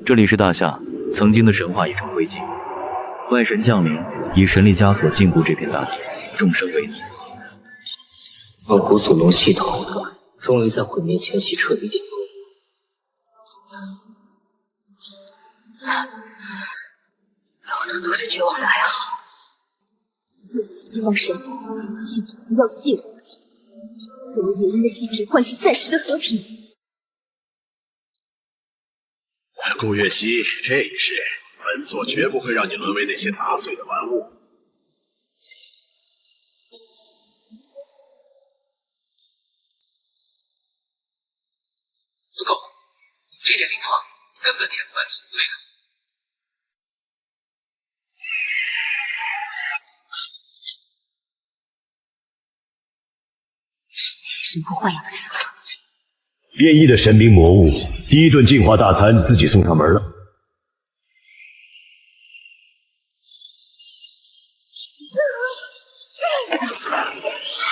这里是大夏，曾经的神话已成灰烬，外神降临，以神力枷锁禁锢这片大地，众生为奴。傲骨祖龙系统终于在毁灭前夕彻底解封。老者都是绝望的哀嚎，这次希望神竟以此要挟我，作为联姻的祭品换取暂时的和平。顾月溪，这一世，本座绝不会让你沦为那些杂碎的玩物。不够，这点灵矿根本填不满总队的。是那些神破豢养的刺客。变异的神兵魔物，第一顿进化大餐自己送上门了。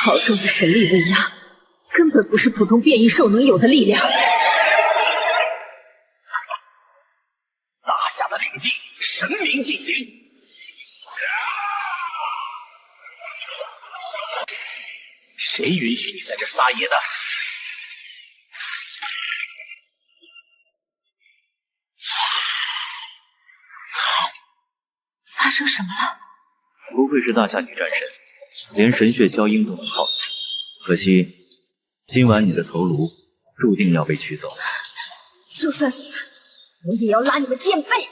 好重的神力威压，根本不是普通变异兽能有的力量。大夏的领地，神明进行。谁允许你在这撒野的？发生什么了？不愧是大夏女战神，连神血消音都能耗死。可惜，今晚你的头颅注定要被取走。就算死，我也要拉你们垫背！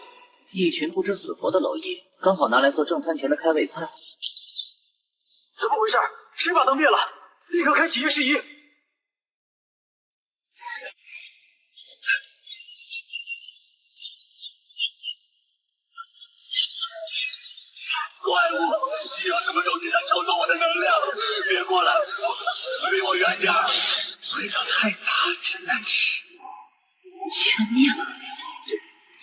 一群不知死活的蝼蚁，刚好拿来做正餐前的开胃菜。怎么回事？谁把灯灭了？立刻开启夜视仪！怪物！你用什么东西在抽走我的能量？别过来！离我远点！味道太杂，真难吃。全灭了，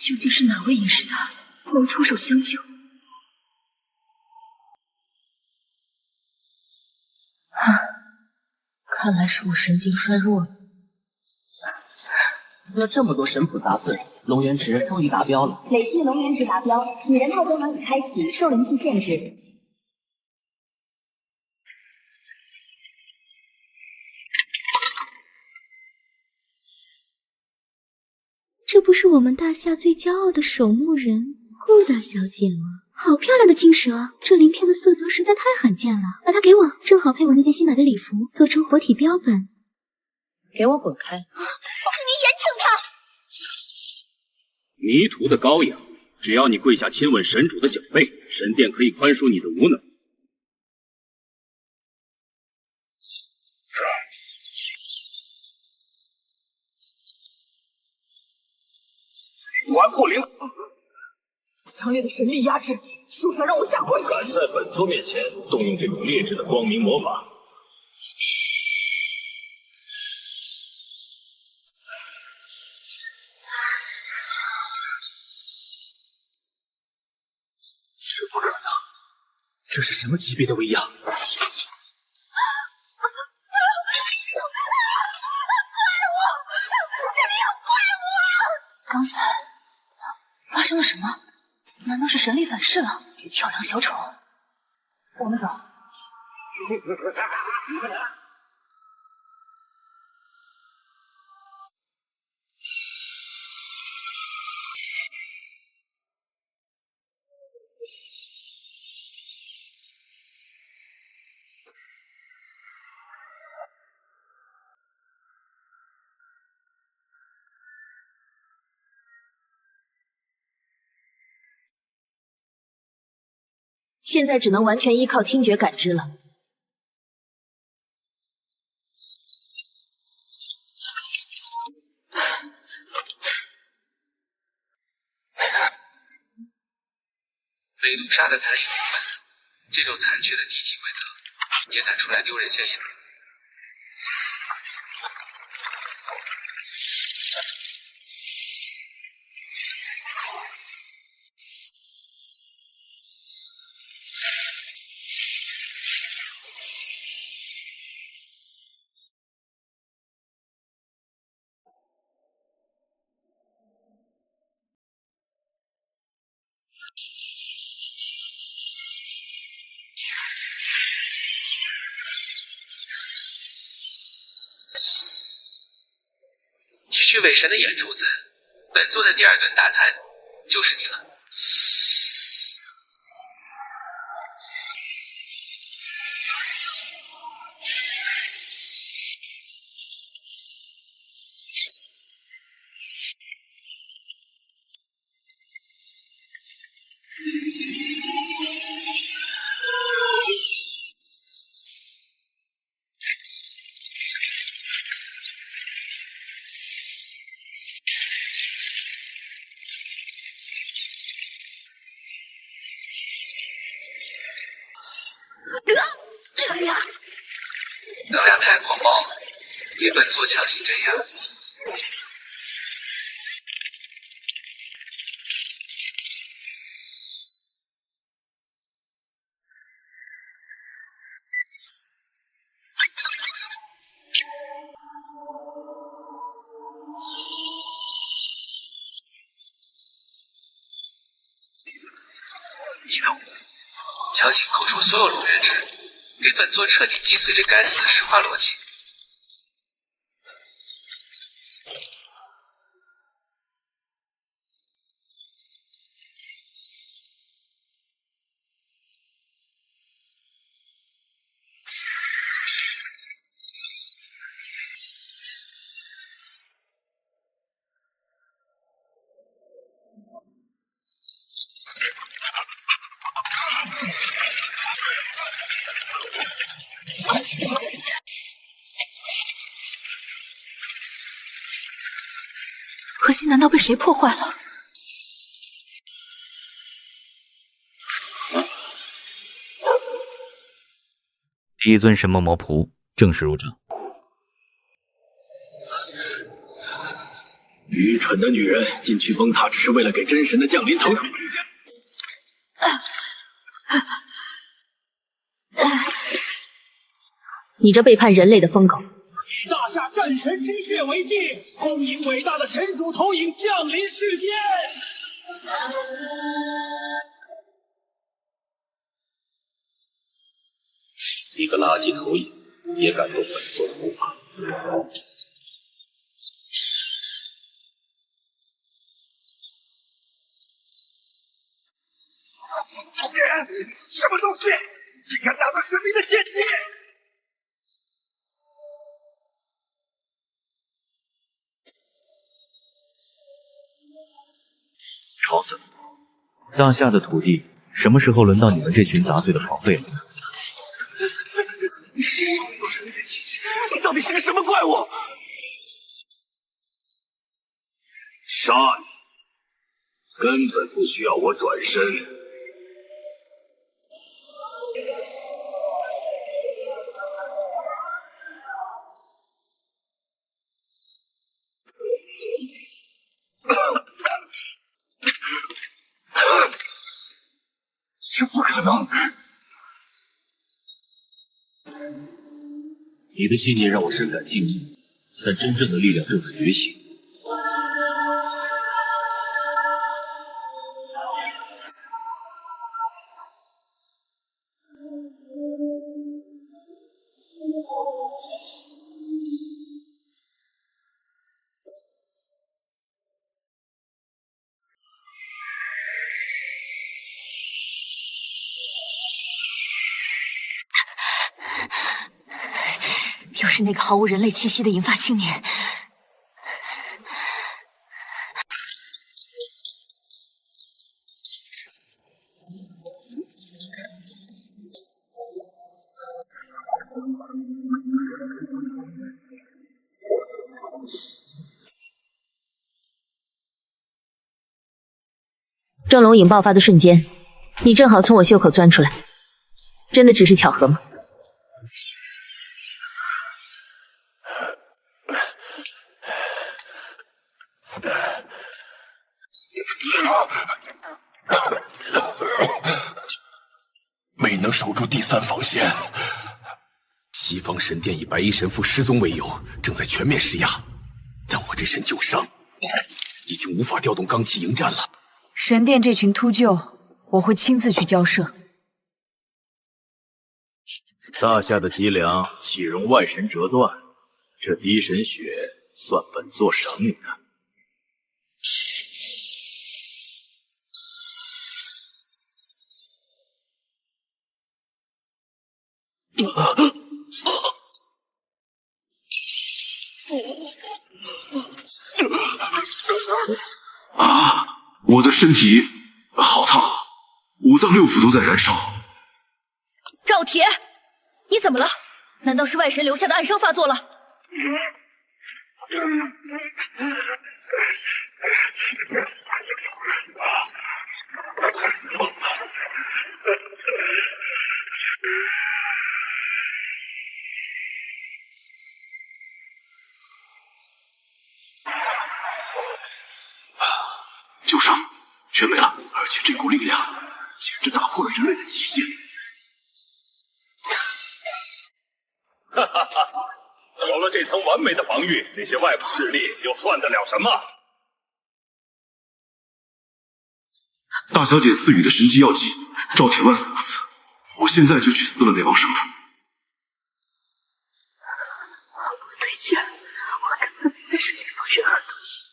究竟是哪位隐士大能出手相救？看来是我神经衰弱了。了这么多神谱杂碎，龙元值终于达标了。累计龙元值达标，女人套装能已开启，受灵气限制。这不是我们大夏最骄傲的守墓人顾大小姐吗？好漂亮的青蛇，这鳞片的色泽实在太罕见了，把它给我，正好配我那件新买的礼服，做成活体标本。给我滚开！请您严惩他！迷途的羔羊，只要你跪下亲吻神主的脚背，神殿可以宽恕你的无能。顽不灵！强烈的神力压制，休想让我下跪！敢在本座面前动用这种劣质的光明魔法！这不可能！这是什么级别的威压？刚才发生了什么？难道是神力反噬了？漂亮小丑，我们走。现在只能完全依靠听觉感知了。雷杜莎的残影部分，这种残缺的低级规则，也敢出来丢人现眼？区区伪神的眼珠子，本座的第二顿大餐就是你了。能量太狂暴，也本座强行镇压。激动，强行抠出所有龙元质，给本座彻底击碎这该死的石化逻辑。核心难道被谁破坏了？第一尊神魔魔仆正式入场。愚蠢的女人，进去崩塔只是为了给真神的降临腾腾。你这背叛人类的疯狗！以大夏战神之血为祭，恭迎伟大的神主投影降临世间。一个垃圾投影也敢动本座的魔法？什么东西？竟敢打断神明的献祭！吵死了！大夏的土地什么时候轮到你们这群杂碎的跑废了？你到底是个什么怪物？杀你！根本不需要我转身。这不可能！你的信念让我深感敬意，但真正的力量正在觉醒。又是那个毫无人类气息的银发青年。正龙影爆发的瞬间，你正好从我袖口钻出来，真的只是巧合吗？未能守住第三防线。西方神殿以白衣神父失踪为由，正在全面施压，但我这身旧伤已经无法调动罡气迎战了。神殿这群秃鹫我会亲自去交涉。大夏的脊梁岂容外神折断？这滴神血算本座赏你的。啊！我的身体好烫，五脏六腑都在燃烧。赵铁，你怎么了？难道是外神留下的暗伤发作了？旧伤全没了，而且这股力量简直打破了人类的极限。哈哈哈！有了这层完美的防御，那些外部势力又算得了什么？大小姐赐予的神机药剂，赵铁万死不死？我现在就去撕了那帮生主。不对劲儿，我根本没在水里放任何东西。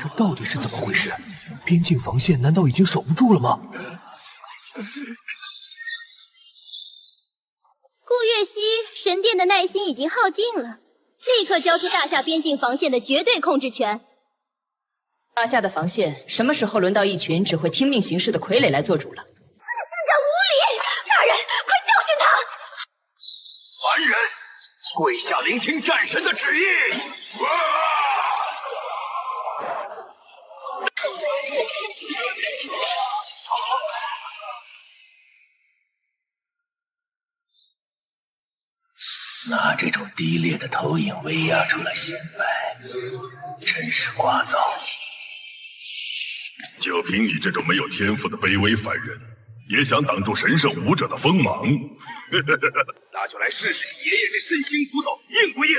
这到底是怎么回事？边境防线难道已经守不住了吗？顾月溪，神殿的耐心已经耗尽了，立刻交出大夏边境防线的绝对控制权。大夏的防线什么时候轮到一群只会听命行事的傀儡来做主了？你竟敢无礼！大人，快教训他！凡人，跪下聆听战神的旨意！拿这种低劣的投影威压出来显摆，真是聒噪。就凭你这种没有天赋的卑微凡人，也想挡住神圣武者的锋芒？那就来试试爷爷这身形骨头硬不硬！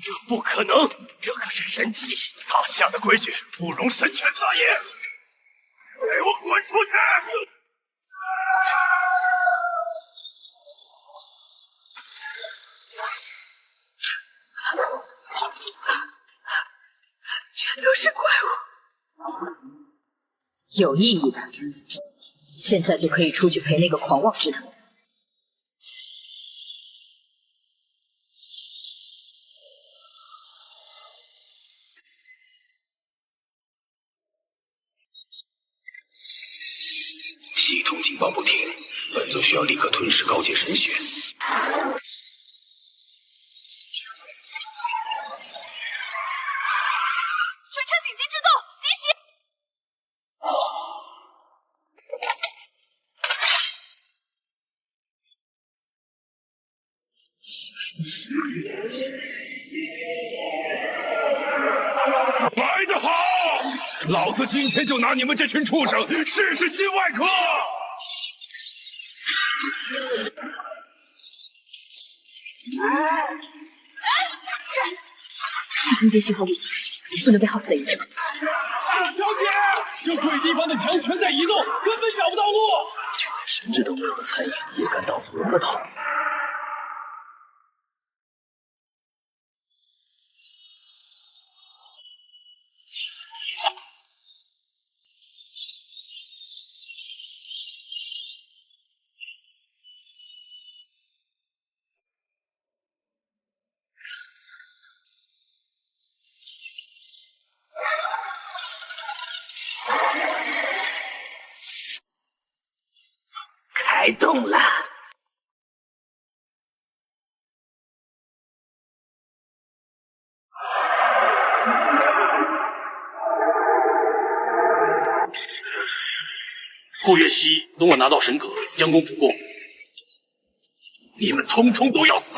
这不可能，这可是神器，大夏的规矩不容神权撒野。给我滚出去！全都是怪物。有意义的，现在就可以出去陪那个狂妄之徒。系统警报不停，本座需要立刻吞噬高阶神血。全程紧急制动，滴血！来得好！老子今天就拿你们这群畜生试试心外科！是空间讯号不足，不能被耗死的影响。大小姐，这鬼地方的墙全在移动，根本找不到路。就连神智都没有的残影，也敢盗走人的道？开动了！顾月溪，等我拿到神格，将功补过。你们通通都要死！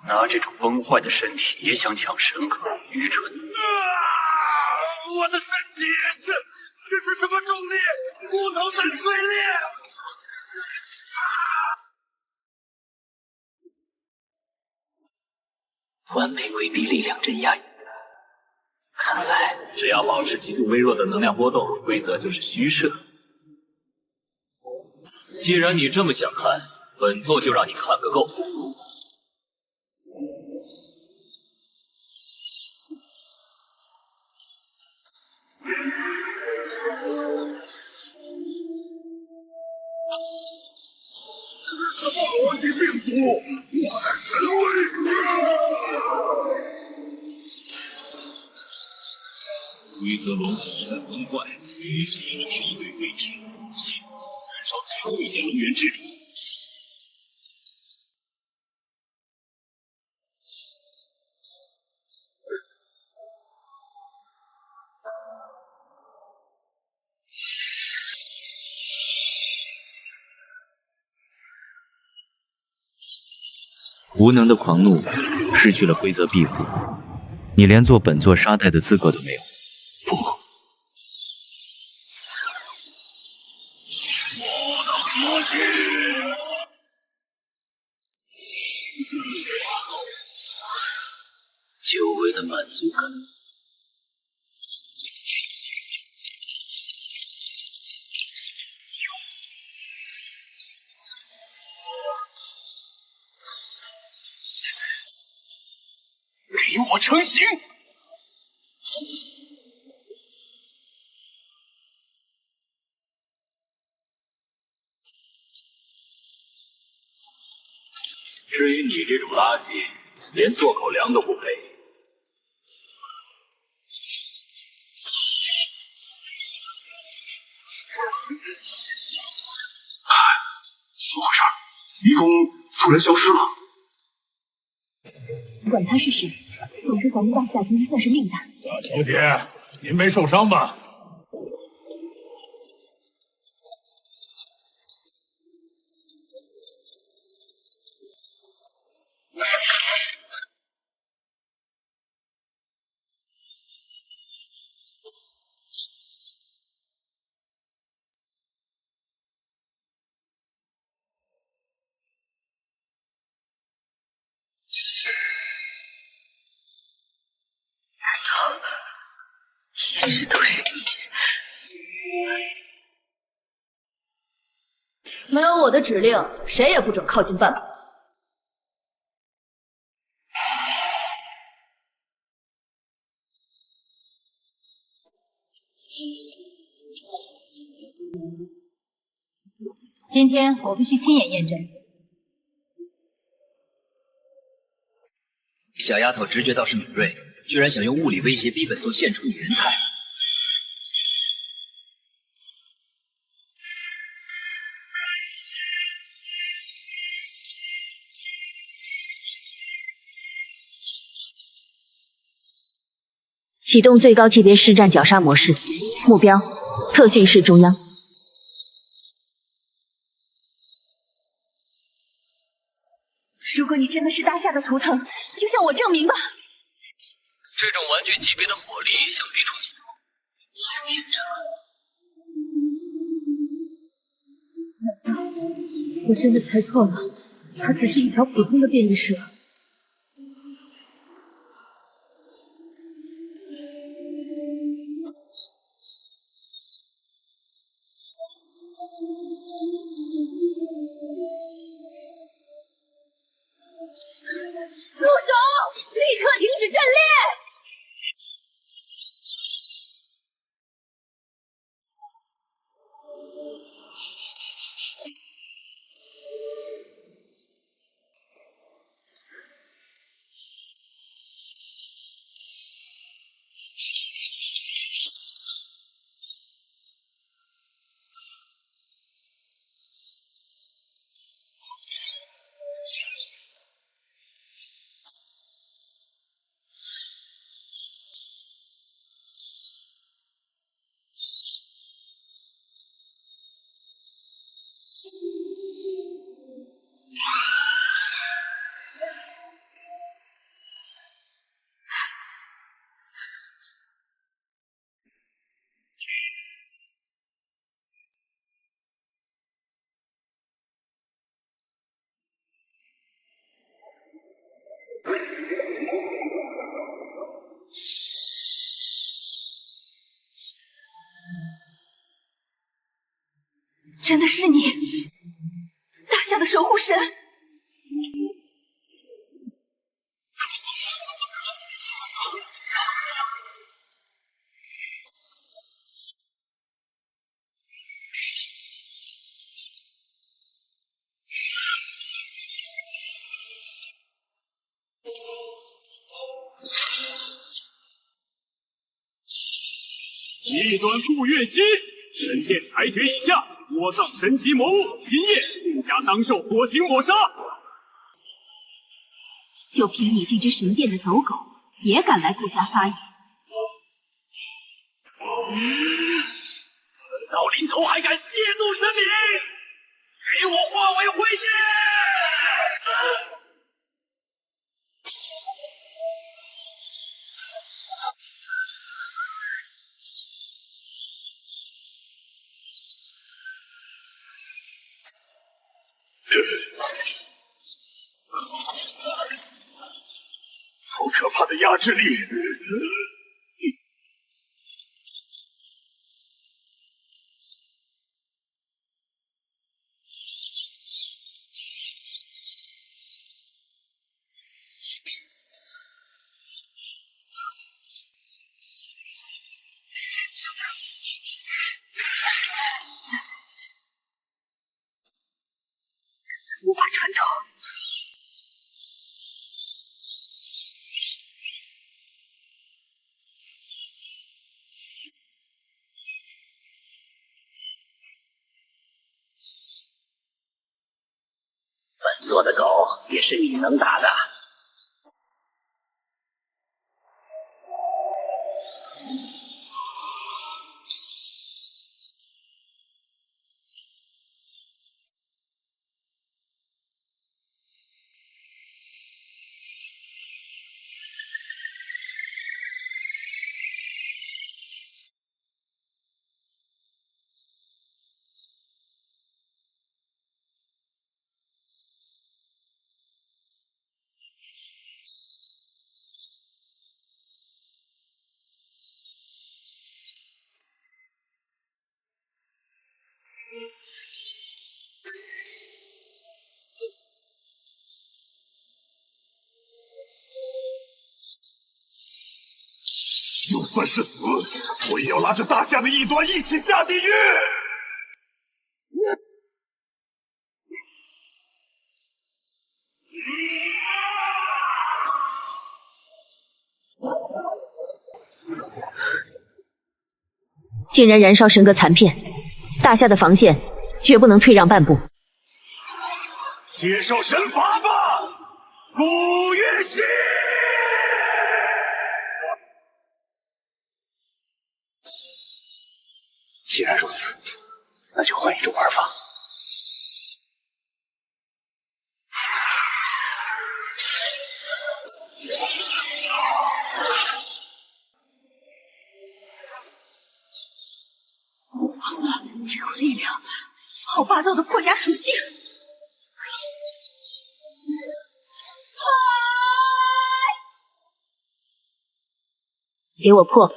拿这种崩坏的身体也想抢神格，愚蠢！我的身体，这是什么重力？骨头在碎裂！完美规避力量镇压。看来，只要保持极度微弱的能量波动，规则就是虚设。既然你这么想看，本座就让你看个够。逻辑病毒，我的神威！规则逻辑一旦崩坏，余下也只是一堆废铁，信燃烧最后一点能源之力。无能的狂怒失去了规则庇护，你连做本座沙袋的资格都没有。不，我的核心，久违的满足感。给我成型！至于你这种垃圾，连做口粮都不配。怎么回事？愚公突然消失了。管他是谁，总之咱们大夏今天算是命大。大小姐，您没受伤吧？这都是你。没有我的指令，谁也不准靠近半步。今天我必须亲眼验证。小丫头直觉倒是敏锐，居然想用物理威胁逼本座现出女人态。启动最高级别实战绞杀模式，目标特训室中央。如果你真的是大夏的图腾，就向我证明吧。这种玩具级别的火力想逼出我真的猜错了，它只是一条普通的变异蛇。住手！立刻停止阵列！真的是你，大夏的守护神。异端顾月溪，神殿裁决已下，窝藏神级魔物，今夜顾家当受火刑抹杀。就凭你这只神殿的走狗，也敢来顾家撒野？死到临头还敢亵渎神明，给我化为灰烬！好可怕的压制力！无法穿透。本座的狗也是你能打的。就算是死，我也要拉着大夏的异端一起下地狱！竟然燃烧神格残片，大夏的防线绝不能退让半步。接受神罚吧，顾月溪！既然如此，那就换一种玩法。这股力量，好霸道的破甲属性！给我破！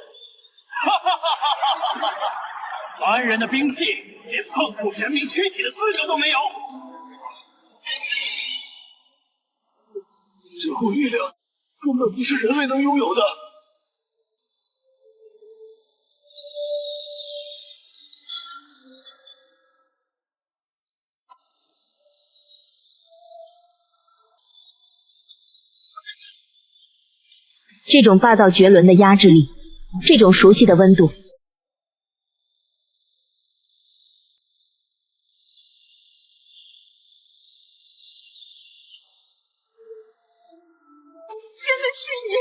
凡人的兵器，连碰触神明躯体的资格都没有。这股力量根本不是人类能拥有的。这种霸道绝伦的压制力，这种熟悉的温度。真的是你！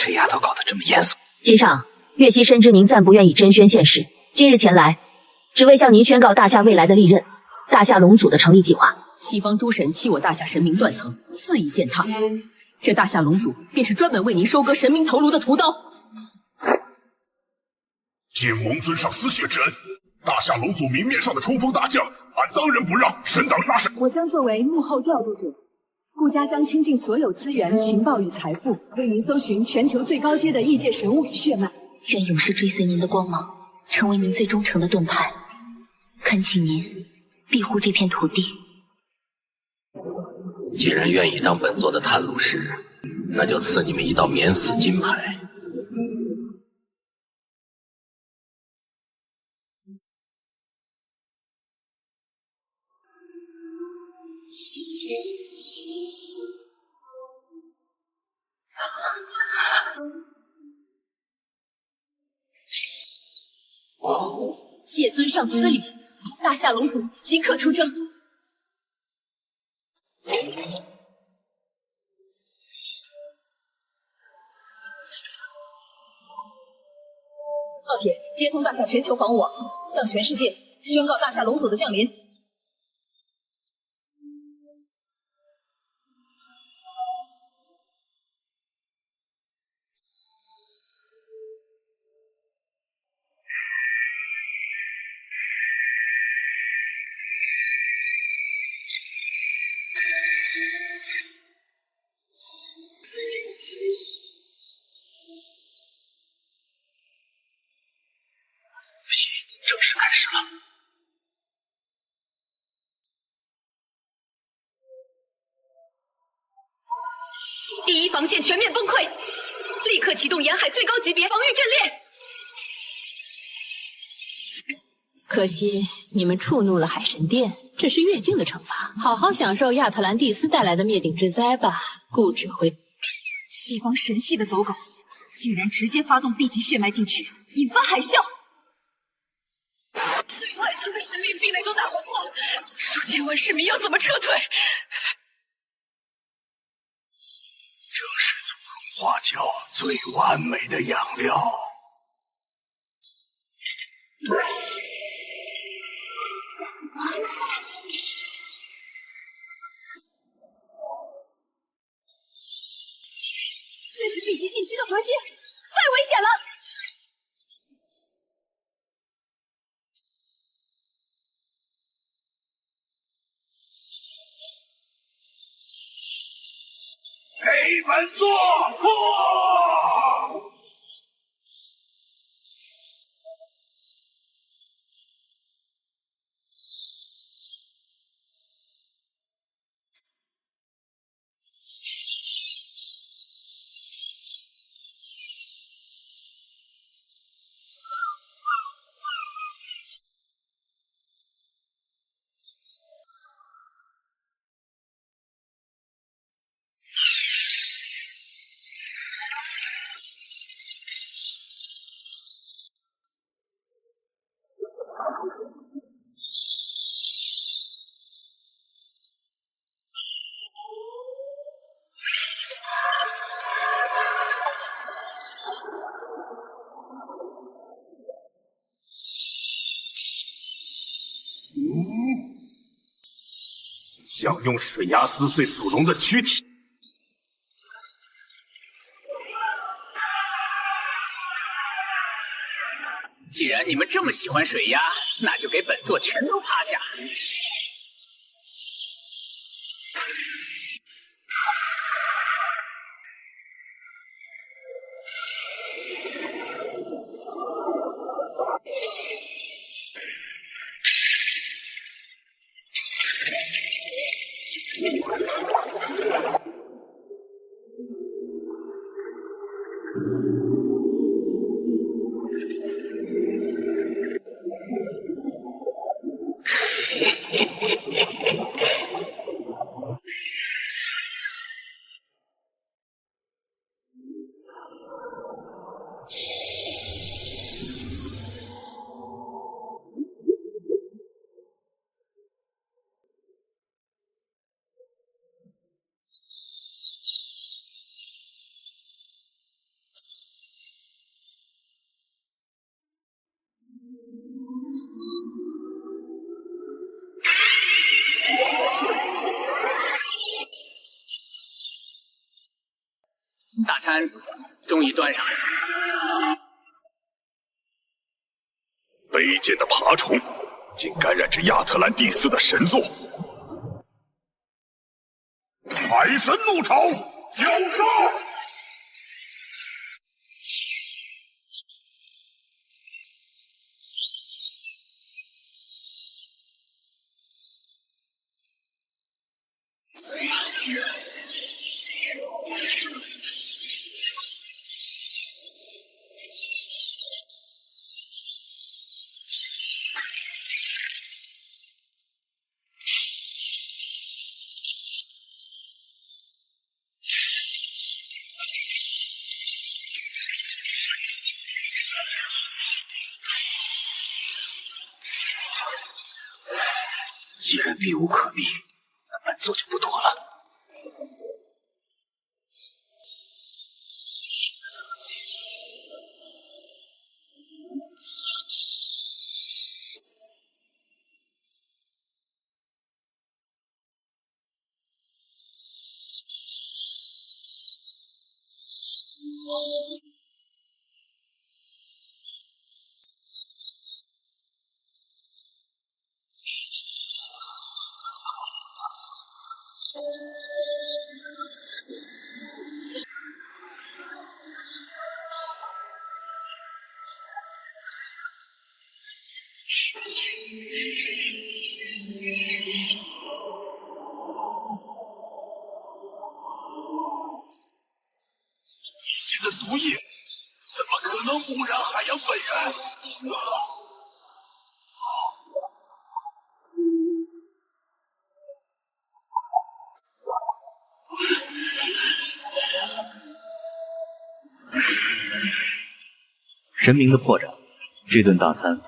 这丫头搞得这么严肃。今上，岳西深知您暂不愿以真宣现世，今日前来，只为向您宣告大夏未来的利刃——大夏龙祖的成立计划。西方诸神欺我大夏神明断层，肆意践踏，这大夏龙祖便是专门为您收割神明头颅的屠刀。借蒙尊上丝血之恩，大夏龙族明面上的冲锋大将，俺当仁不让，神挡杀神。我将作为幕后调度者，顾家将倾尽所有资源、情报与财富，为您搜寻全球最高阶的异界神物与血脉。愿永世追随您的光芒，成为您最忠诚的盾牌。恳请您庇护这片土地。既然愿意当本座的探路师，那就赐你们一道免死金牌。谢尊上司礼，大夏龙族即刻出征。奥铁接通大夏全球防务网，向全世界宣告大夏龙族的降临。正式开始了。第一防线全面崩溃，立刻启动沿海最高级别防御阵列。可惜你们触怒了海神殿，这是越境的惩罚。好好享受亚特兰蒂斯带来的灭顶之灾吧，顾指挥。西方神系的走狗，竟然直接发动 B 级血脉进去，引发海啸。最外层的神力壁垒都打不破，数千万市民要怎么撤退？这是祖龙花椒最完美的养料。这是 B 级禁区的核心，太危险了！给本座破！想用水牙撕碎祖龙的躯体。既然你们这么喜欢水鸭，那就给本座全都趴下！大餐终于端上来了。爬虫，竟感染至亚特兰蒂斯的神座。海神怒潮，绞杀！既然避无可避，那本座就不躲了。你的毒液怎么可能污染海洋本源？神明的破绽，这顿大餐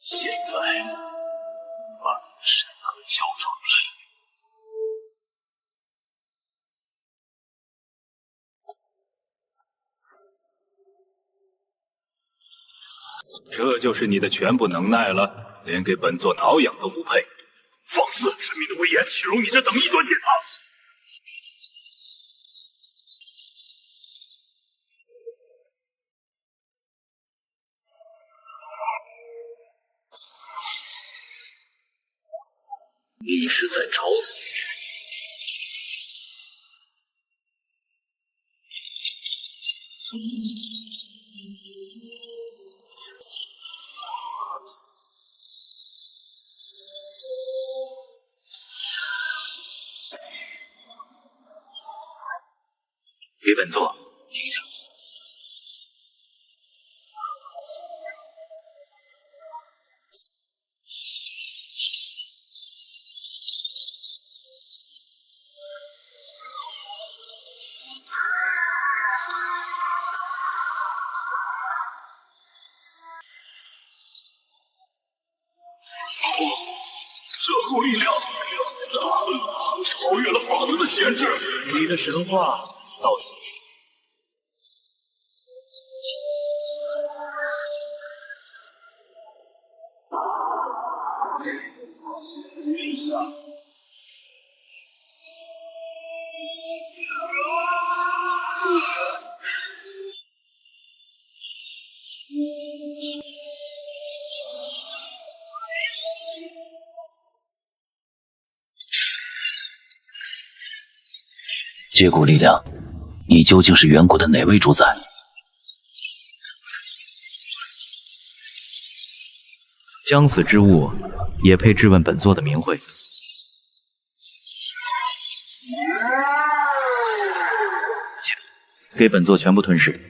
现在把神格交出来。这就是你的全部能耐了，连给本座挠痒都不配。放肆！神明的威严岂容你这等异端践踏？你是在找死！给本座停下！这股力量超越了法则的限制。你的神话到此。陛下，这股力量，你究竟是远古的哪位主宰？将死之物，也配质问本座的名讳？给给本座全部吞噬。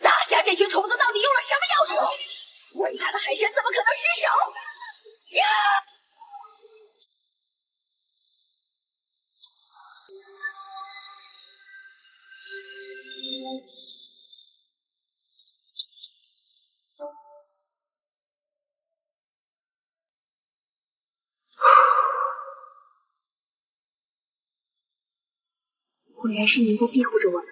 大侠这群虫子到底用了什么妖术？伟大的海神怎么可能失手？呀！果然是您在庇护着我们。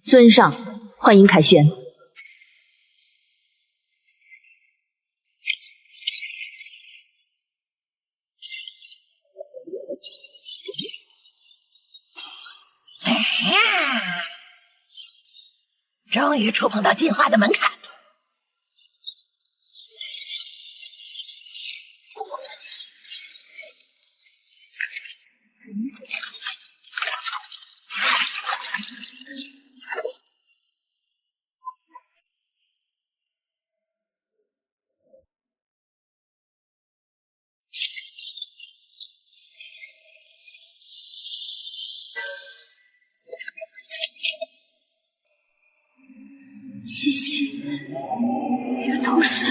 尊上，欢迎凯旋。终于触碰到进化的门槛。气息也都是。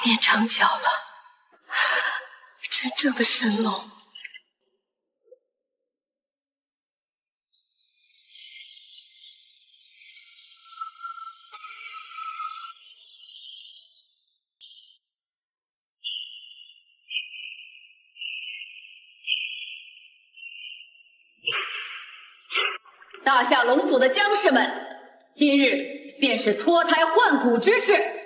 变长脚了，真正的神龙。大夏龙族的将士们，今日便是脱胎换骨之事。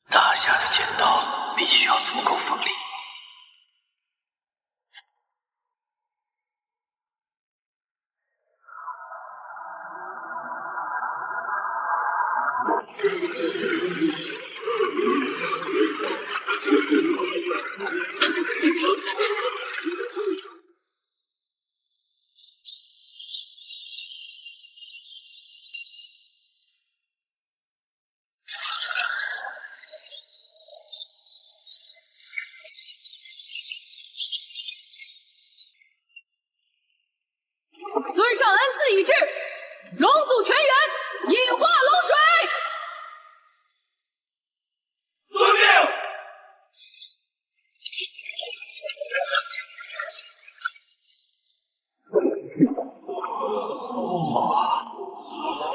大夏的剑道必须要足够锋利。尊上恩赐已至，龙族全员引化龙水。遵命。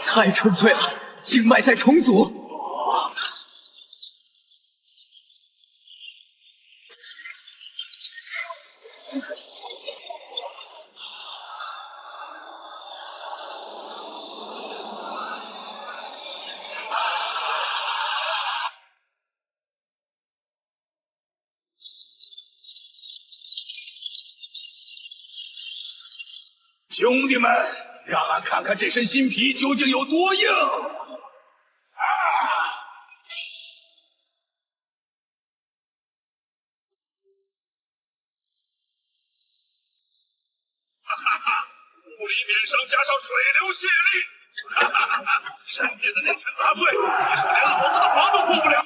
太纯粹了，经脉在重组。兄弟们，让俺看看这身新皮究竟有多硬！物理免伤加上水流泄力，闪电的那群杂碎，连老子的防都过不了。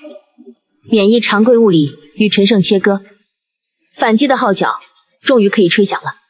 免疫常规物理与陈胜切割，反击的号角终于可以吹响了。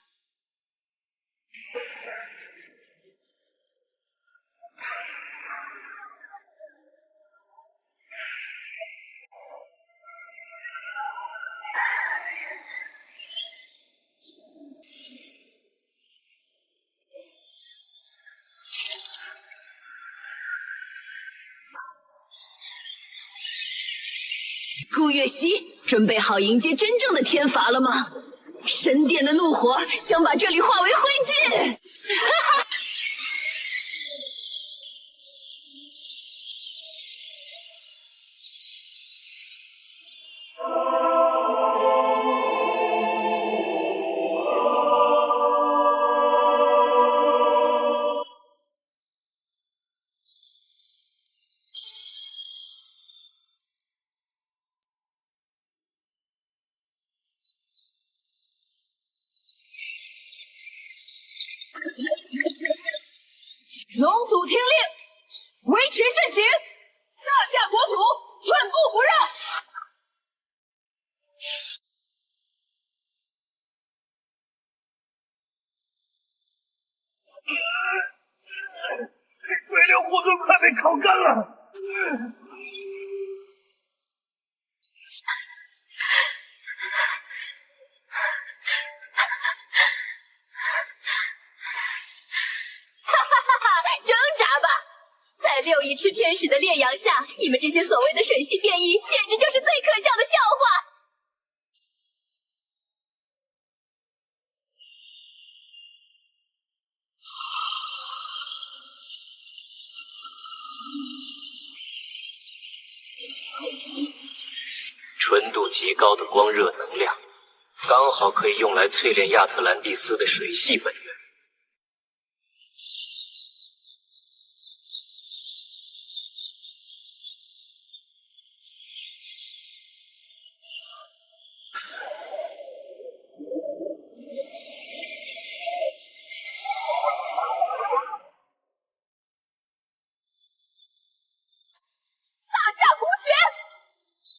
顾月溪，准备好迎接真正的天罚了吗？神殿的怒火将把这里化为灰烬！龙祖听令，维持阵型，大夏国土寸步不让。鬼流护盾快被烤干了。挣扎吧！在6亿赤天使的烈阳下，你们这些所谓的水系变异，简直就是最可笑的笑话！纯度极高的光热能量，刚好可以用来淬炼亚特兰蒂斯的水系本源。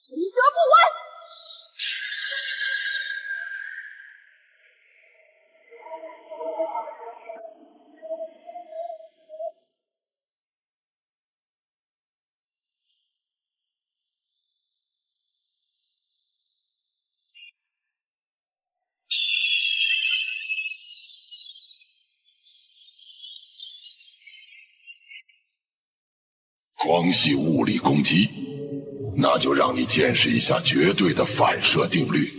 无折不完！光系物理攻击，那就让你见识一下绝对的反射定律。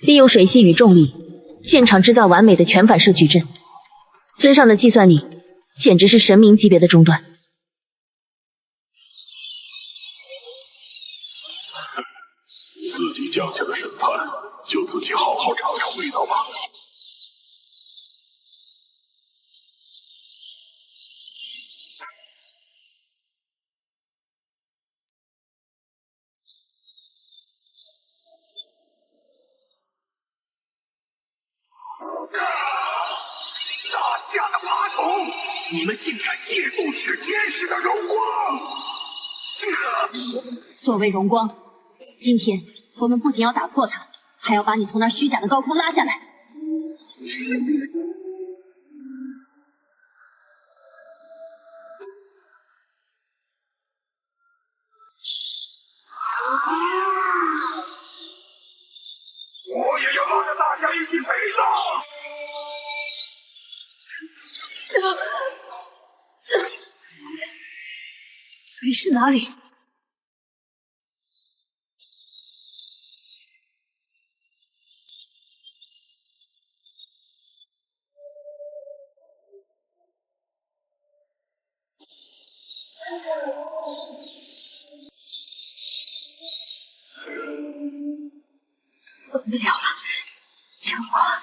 利用水系与重力，现场制造完美的全反射矩阵。尊上的计算力简直是神明级别的中断。自己降下的审判，就自己好好尝尝味道吧。大夏的爬虫，你们竟敢亵渎赤天使的荣光！所谓荣光，今天我们不仅要打破它，还要把你从那虚假的高空拉下来。我也要拉着大夏一起陪葬！这里是哪里？不得了了，强化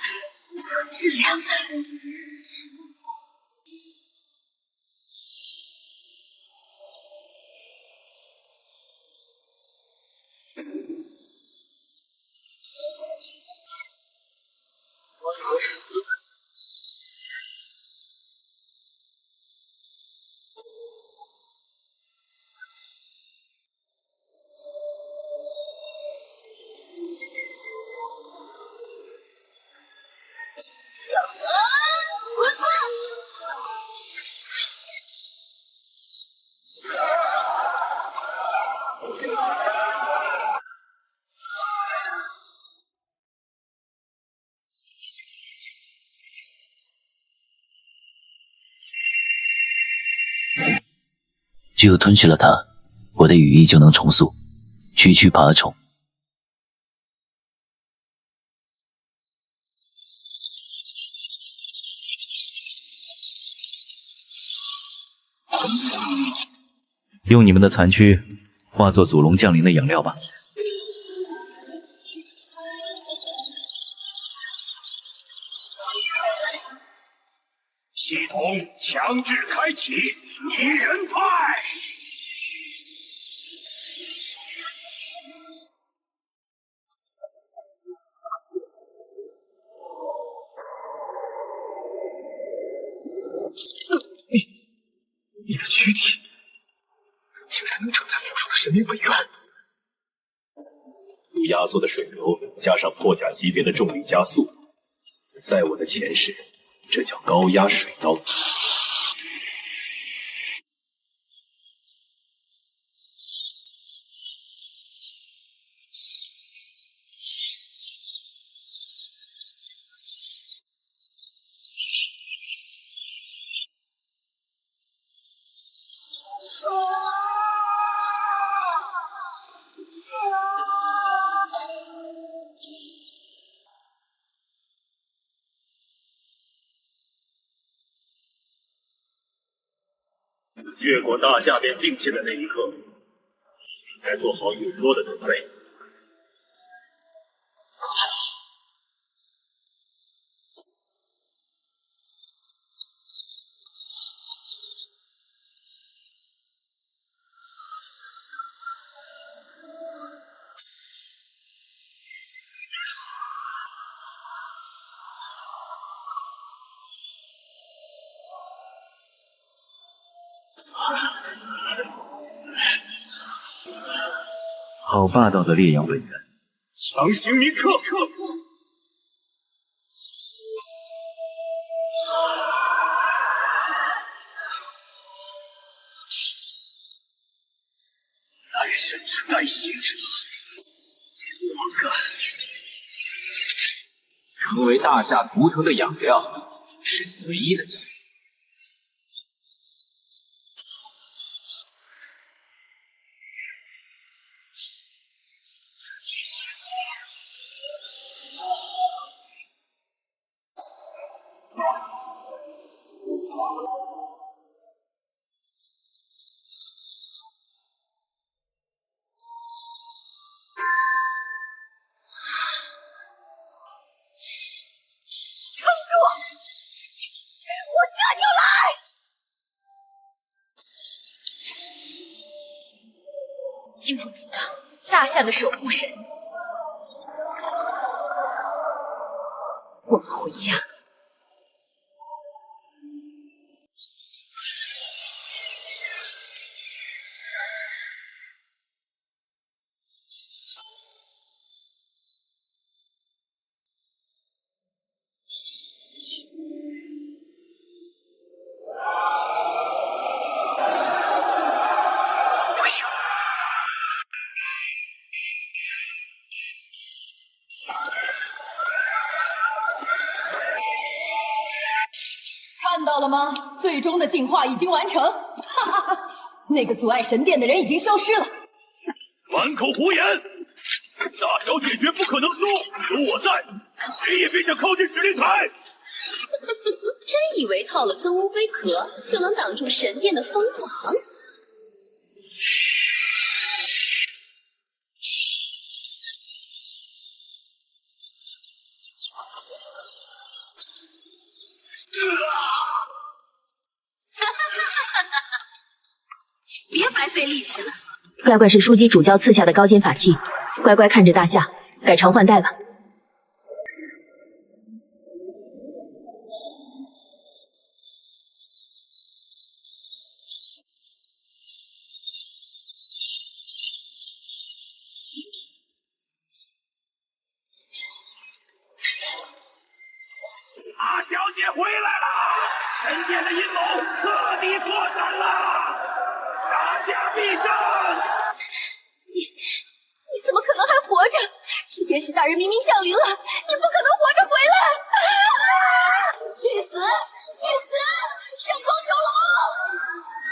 质量。只有吞噬了它，我的羽翼就能重塑，区区爬虫。用你们的残躯化作祖龙降临的养料吧。系统强制开启拟人派。你的躯体竟然能承载附属的神明本源，有压缩的水流，加上破甲级别的重力加速，在我的前世，这叫高压水刀。越过大夏变境界的那一刻，应该做好陨落的准备。好霸道的烈阳本源，强行铭刻。来神之代行者，我干！成为大夏图腾的养料，是你唯一的价值。辛苦你了，大夏的守护神。我们回家。看到了吗？最终的进化已经完成，哈哈哈！那个阻碍神殿的人已经消失了。满口胡言！大小姐绝不可能输，有我在，谁也别想靠近指令台。真以为套了尊乌龟壳就能挡住神殿的锋芒？别白费力气了。乖乖是枢机主教赐下的高阶法器，乖乖看着大夏，改朝换代吧。大小姐回来了，神殿的阴谋彻底破产了，大夏必胜！你怎么可能还活着？是天使大人明明降临了，你不可能活着回来！去死！去死！圣光九龙，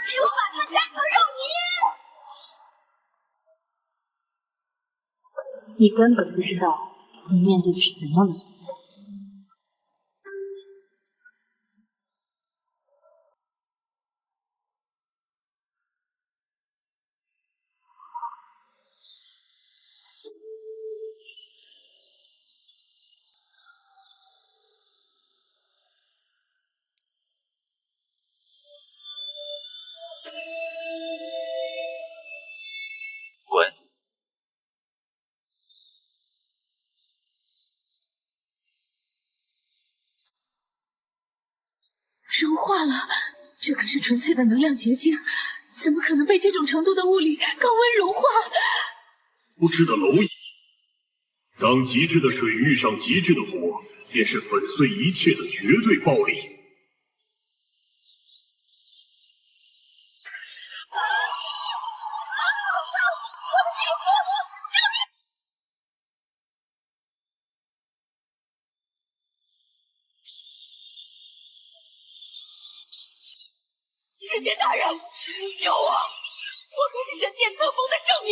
给我把他加成肉泥！你根本不知道你面对的是怎样的存在。滚！融化了，这可是纯粹的能量结晶，怎么可能被这种程度的物理高温融化？无知的蝼蚁，当极致的水遇上极致的火，便是粉碎一切的绝对暴力。神殿大人，救我！我可是神殿册封的圣女。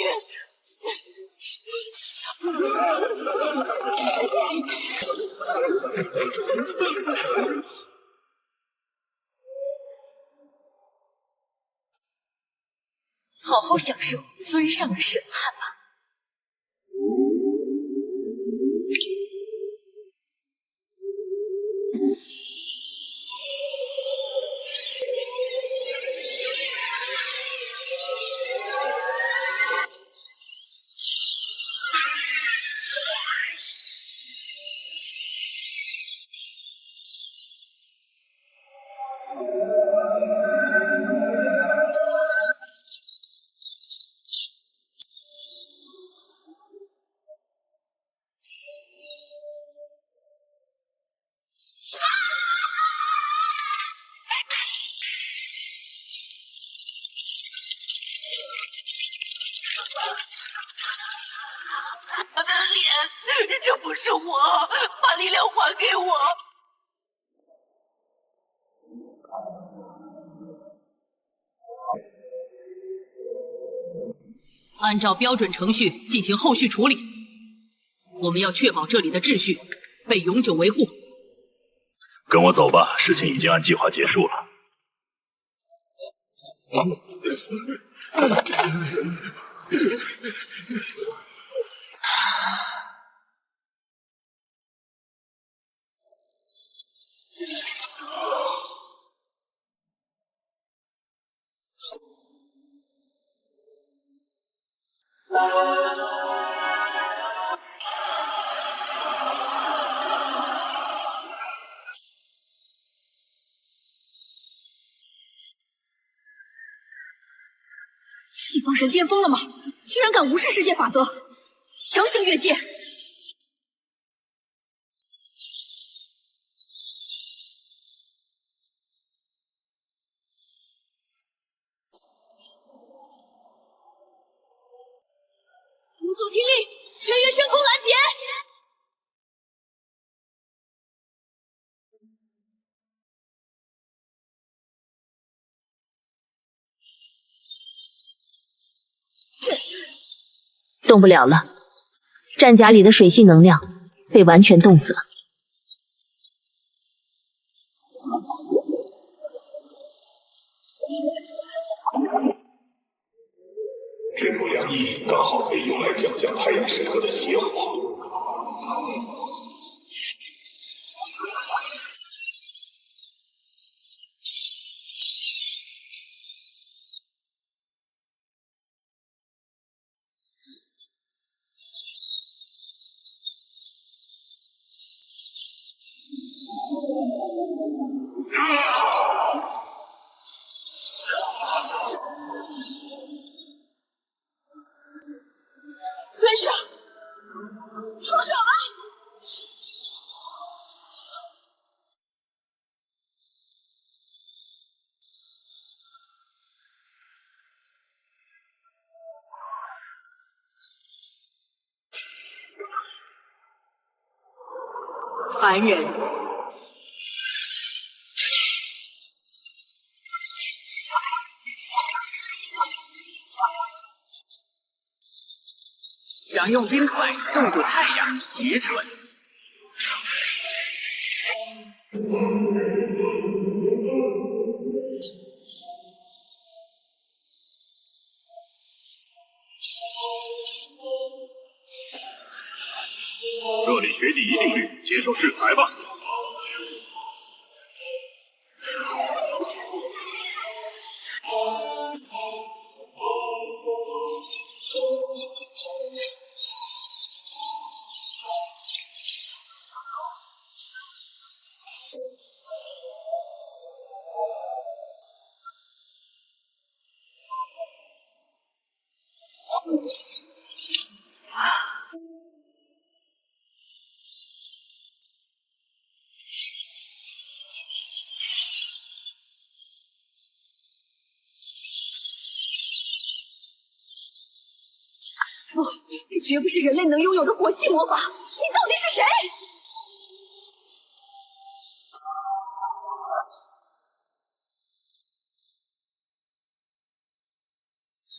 好好享受尊上的审判吧。我的脸，这不是我，把力量还给我！按照标准程序进行后续处理。我们要确保这里的秩序被永久维护。跟我走吧，事情已经按计划结束了。西方神巅疯了吗？居然敢无视世界法则，强行越界！无祖听令，全员升空拦截！动不了了，战甲里的水系能量被完全冻死了。这股凉意刚好可以用来降降太阳神河的邪火。尊上，出手了！凡人，将想用冰块冻住太阳，愚蠢。热力学第一定律，接受制裁吧。不，这绝不是人类能拥有的火系魔法！你到底是谁？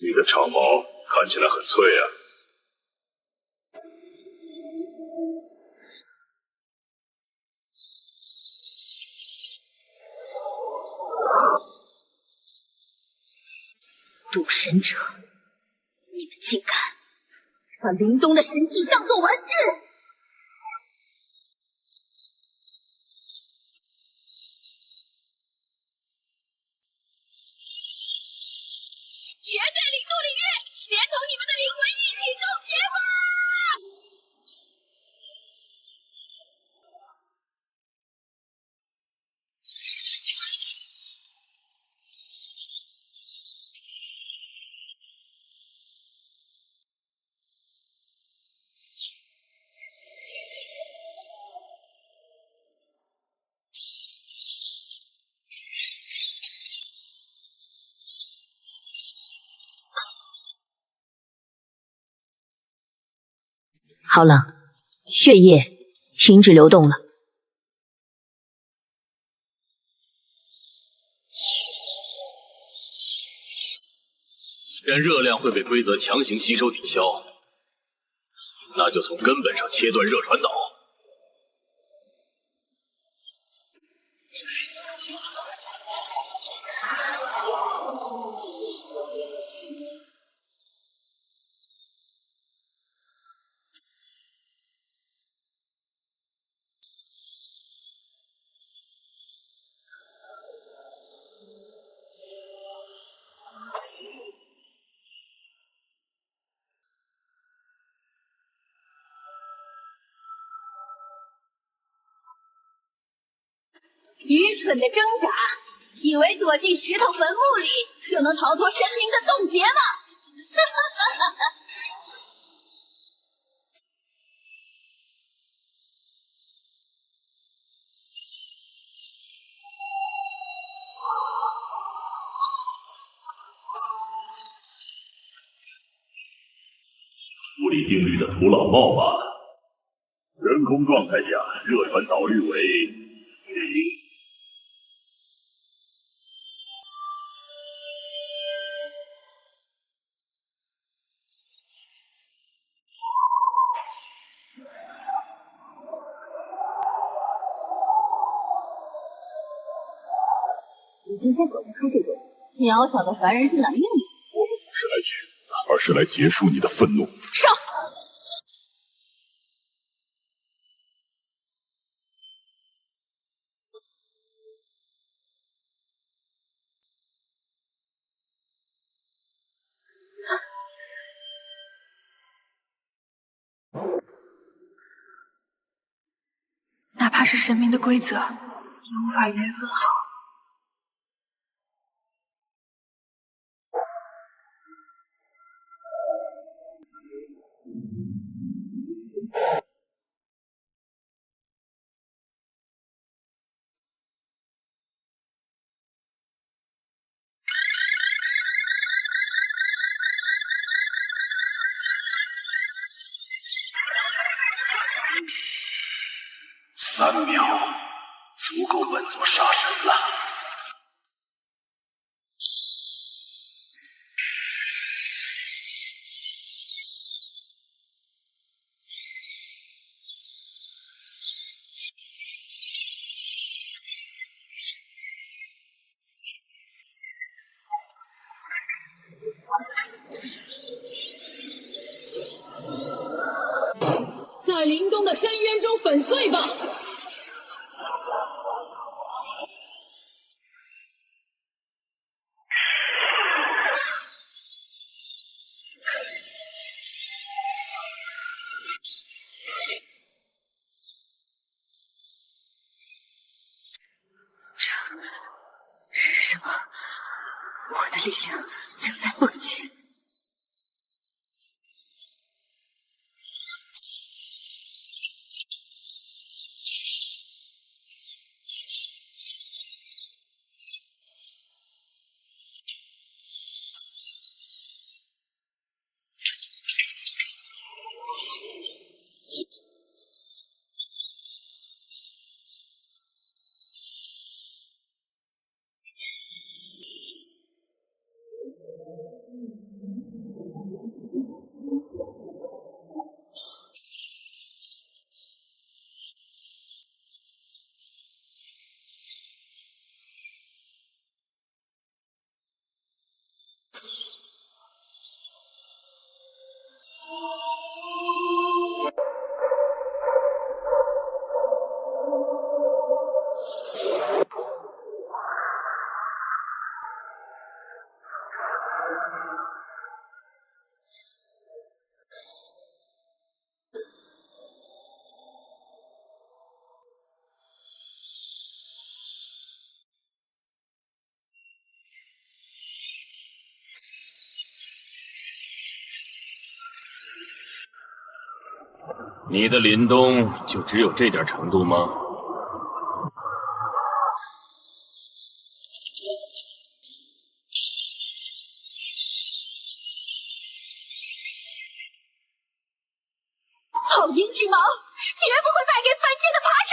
你的长矛看起来很脆啊。赌神者，你们竟敢把林东的神技当作玩具！绝对领怒领域，连同你们的灵魂一起冻结吧！好了，血液停止流动了。既然热量会被规则强行吸收抵消，那就从根本上切断热传导。愚蠢的挣扎，以为躲进石头坟墓里就能逃脱神明的冻结吗？物理定律的土老帽罢了。人空状态下，热传导率为0。你今天走不出这个渺小的凡人进哪命里？我们不是来取的，而是来结束你的愤怒。上！哪怕是神明的规则，也无法与人分毫。3秒，足够本座杀神了。在林东的深渊中粉碎吧！是什么？我的力量正在崩解。你的林东就只有这点程度吗？好鹰之毛，绝不会败给凡间的爬虫！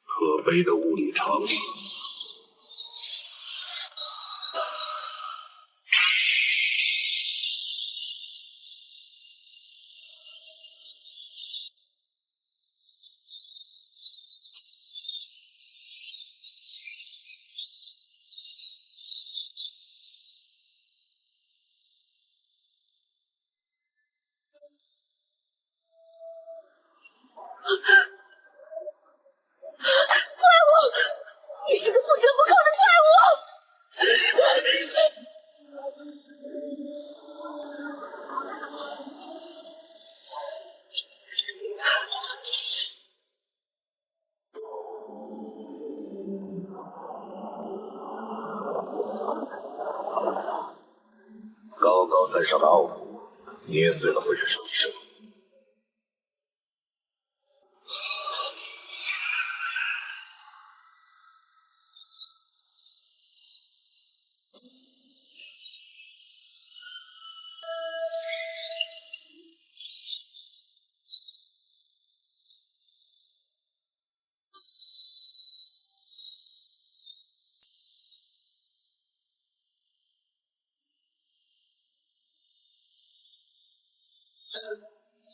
可悲的无理常理。你是个不折不扣的怪高高在上的傲骨，捏碎了会是什么声音？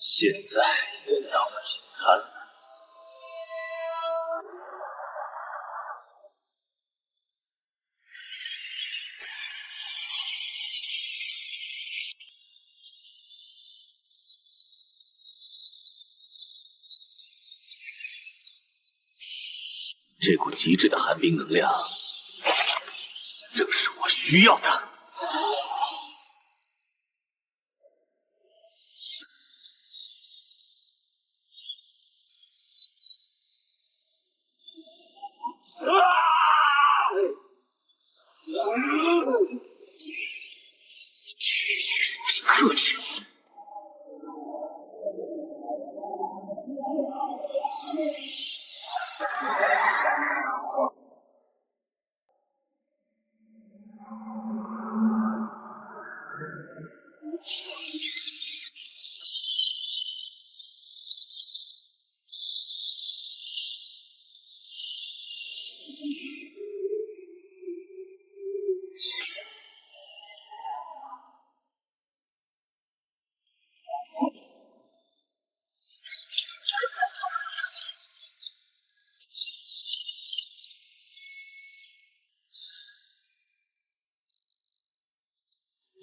现在轮到了进餐了。这股极致的寒冰能量，正是我需要的。区区属性克制。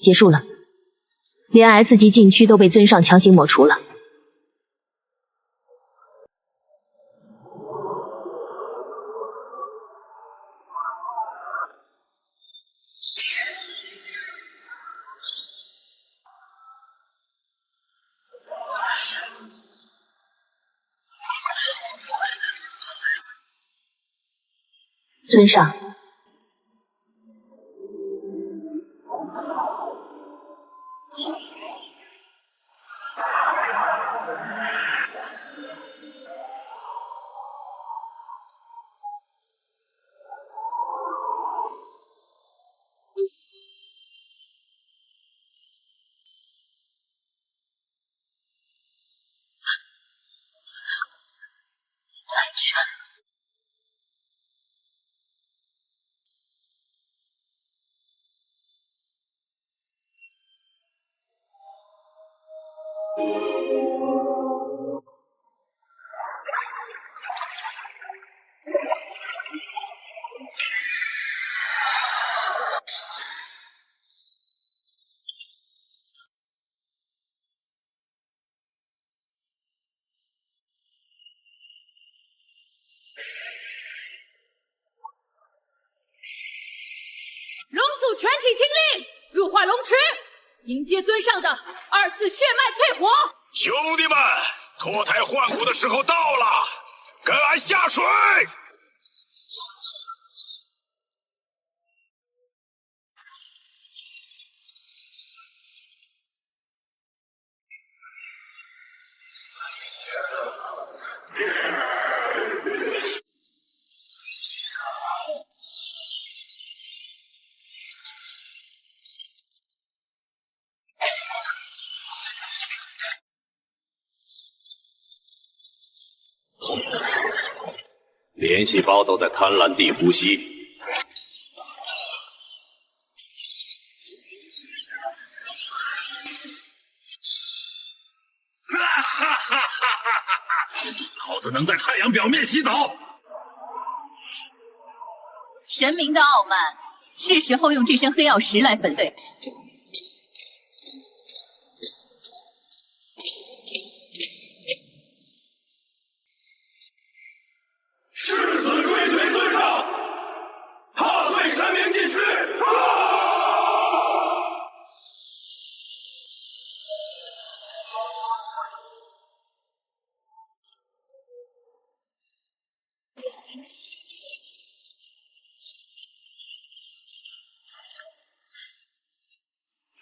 结束了，连 S 级禁区都被尊上强行抹除了。尊上，龙族全体听令，入化龙池，迎接尊上的2次血脉淬火。兄弟们，脱胎换骨的时候到了，跟俺下水！连细胞都在贪婪地呼吸。老子能在太阳表面洗澡。神明的傲慢，是时候用这身黑曜石来粉碎。誓死追随尊上，踏碎神明禁区！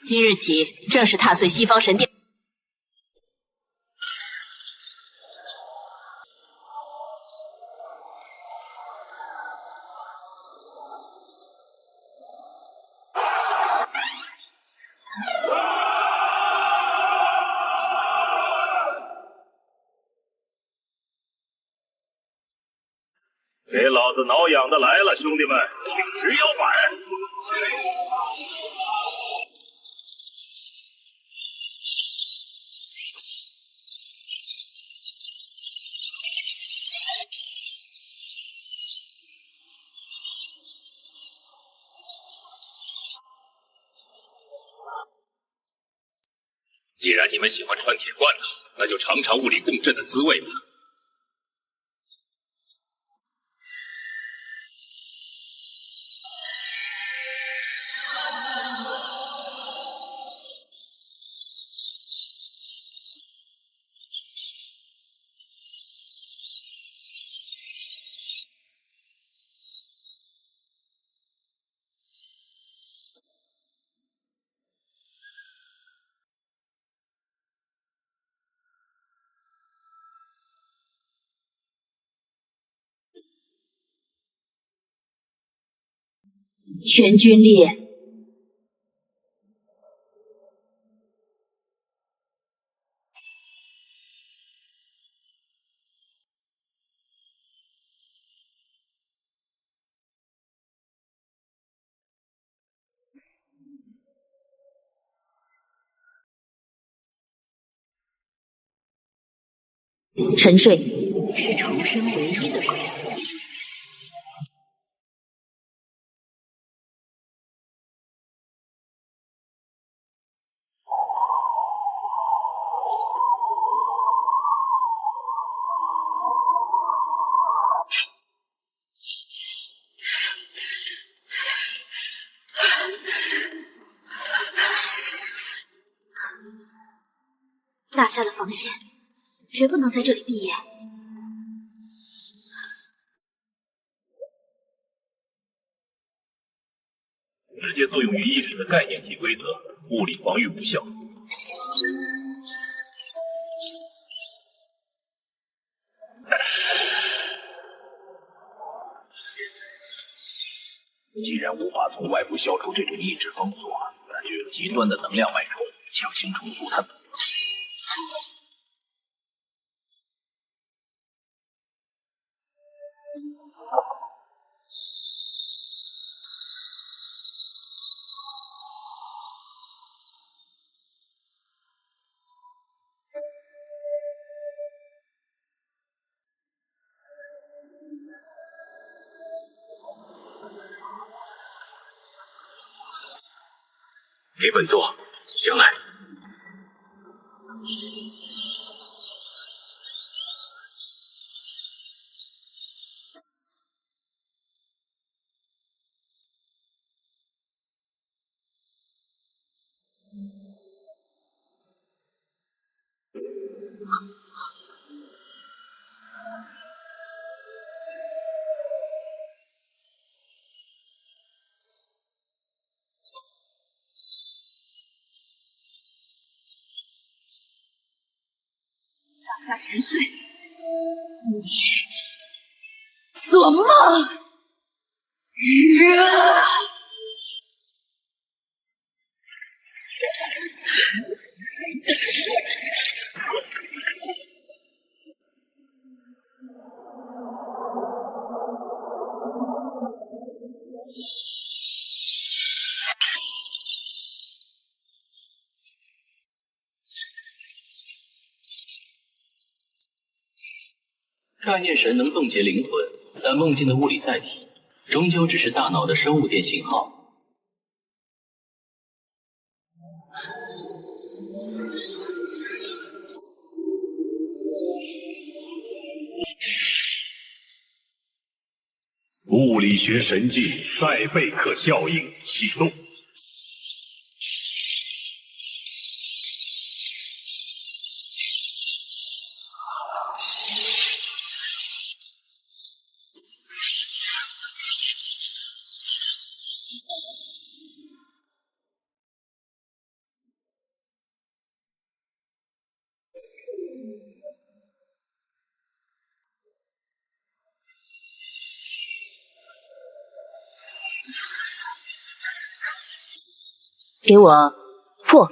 今日起，正式踏碎西方神殿。给老子挠痒的来了，兄弟们，挺直腰板！既然你们喜欢穿铁罐头，那就尝尝物理共振的滋味吧。全军列。沉睡是重生唯一的归宿。大夏的防线绝不能在这里闭眼。直接作用于意识的概念级规则，物理防御无效。既然无法从外部消除这种意志封锁，那就用极端的能量脉冲强行重塑它。给本座醒来。大夏沉睡，你做梦！概念神能冻结灵魂，但梦境的物理载体终究只是大脑的生物电信号。物理学神技赛贝克效应启动。给我破！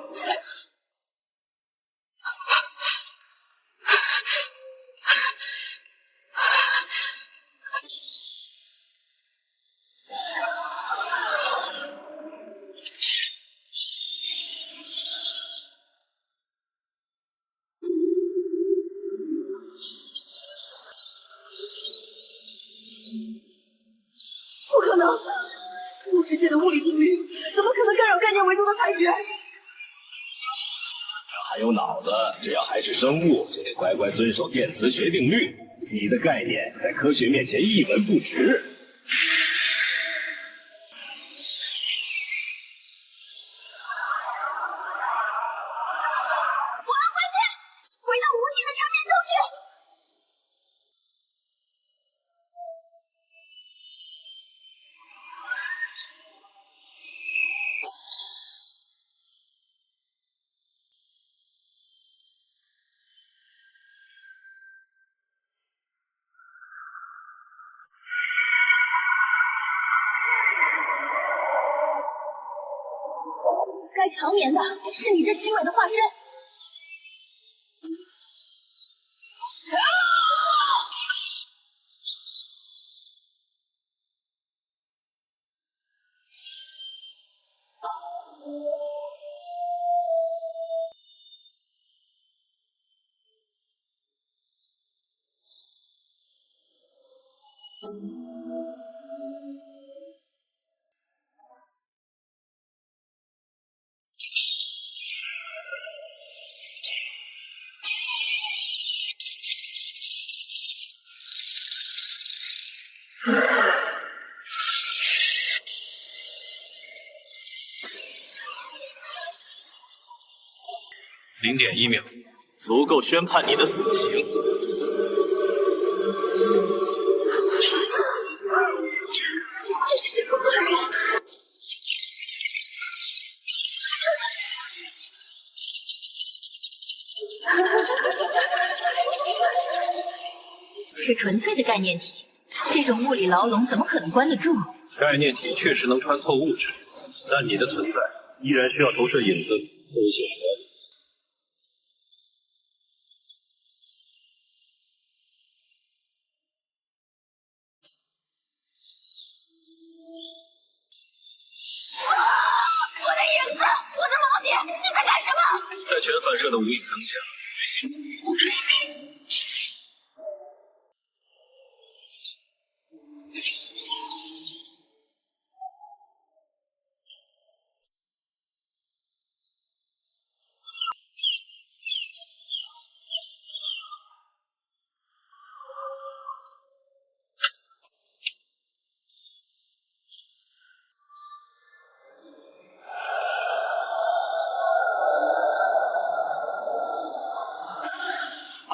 不可能！物质界的物理定律怎么可能干扰概念维度的裁决？还有脑子，只要还是生物，就得乖乖遵守电磁学定律。你的概念在科学面前一文不值。我要回去，回到无尽的缠绵中去。该长眠的是你这虚伪的化身。0.1秒，足够宣判你的死刑。这是什么恶人？是纯粹的概念体，这种物理牢笼怎么可能关得住？概念体确实能穿透物质，但你的存在依然需要投射影子作为选择。我的影子，我的锚点，你在干什么？在全反射的无影灯下，觉醒不止一体。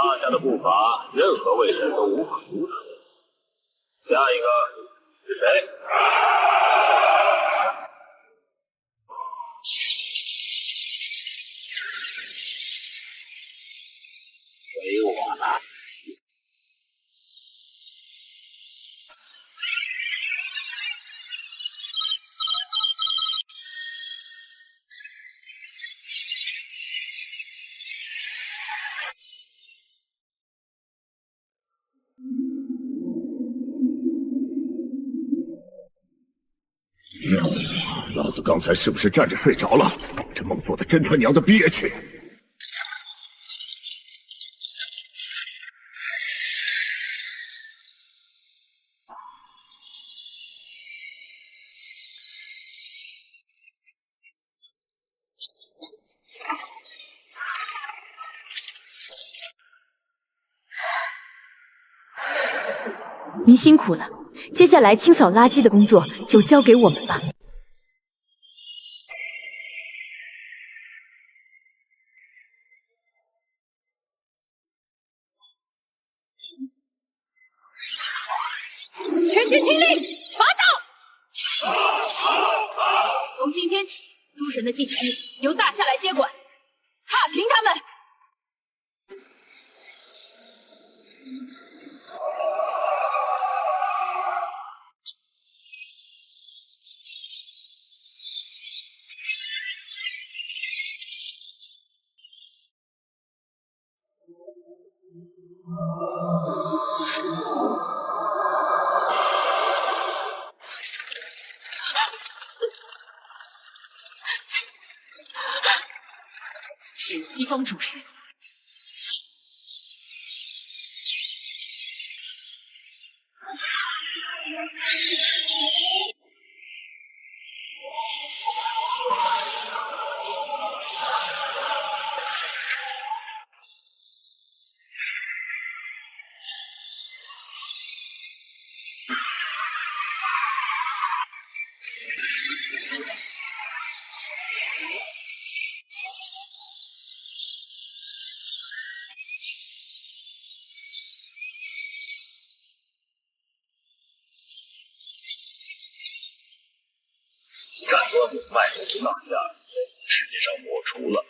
大夏的步伐，任何位置都无法阻挡。下一个是谁？给我了。老子刚才是不是站着睡着了？这梦做的真他娘的憋屈！您辛苦了，接下来清扫垃圾的工作就交给我们吧。全军听令，拔刀！从今天起，诸神的禁区由大夏来接管，踏平他们。是西方主神。斩断我脉络的大夏，从世界上抹除了。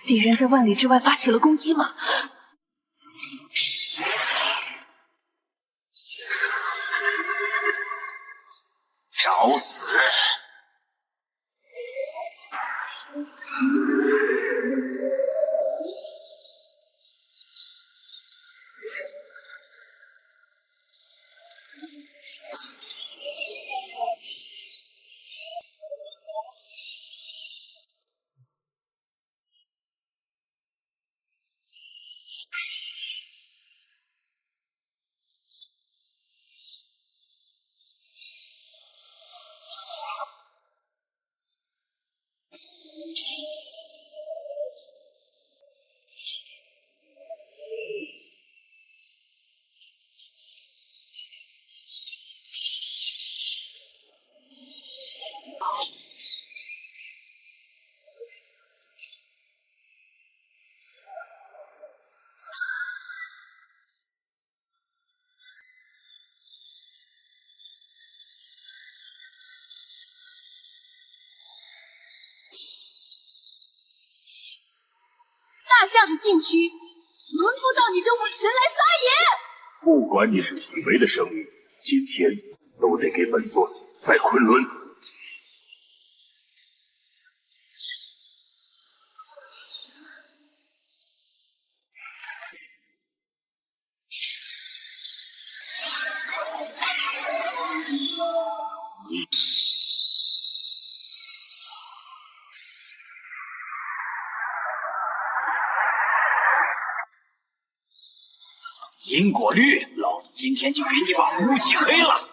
敌人在万里之外发起了攻击吗？找死！大夏的禁区，轮不到你这伪神来撒野！不管你是几维的生物，今天都得给本座死在昆仑。因果律，老子今天就给你把胡漆黑了！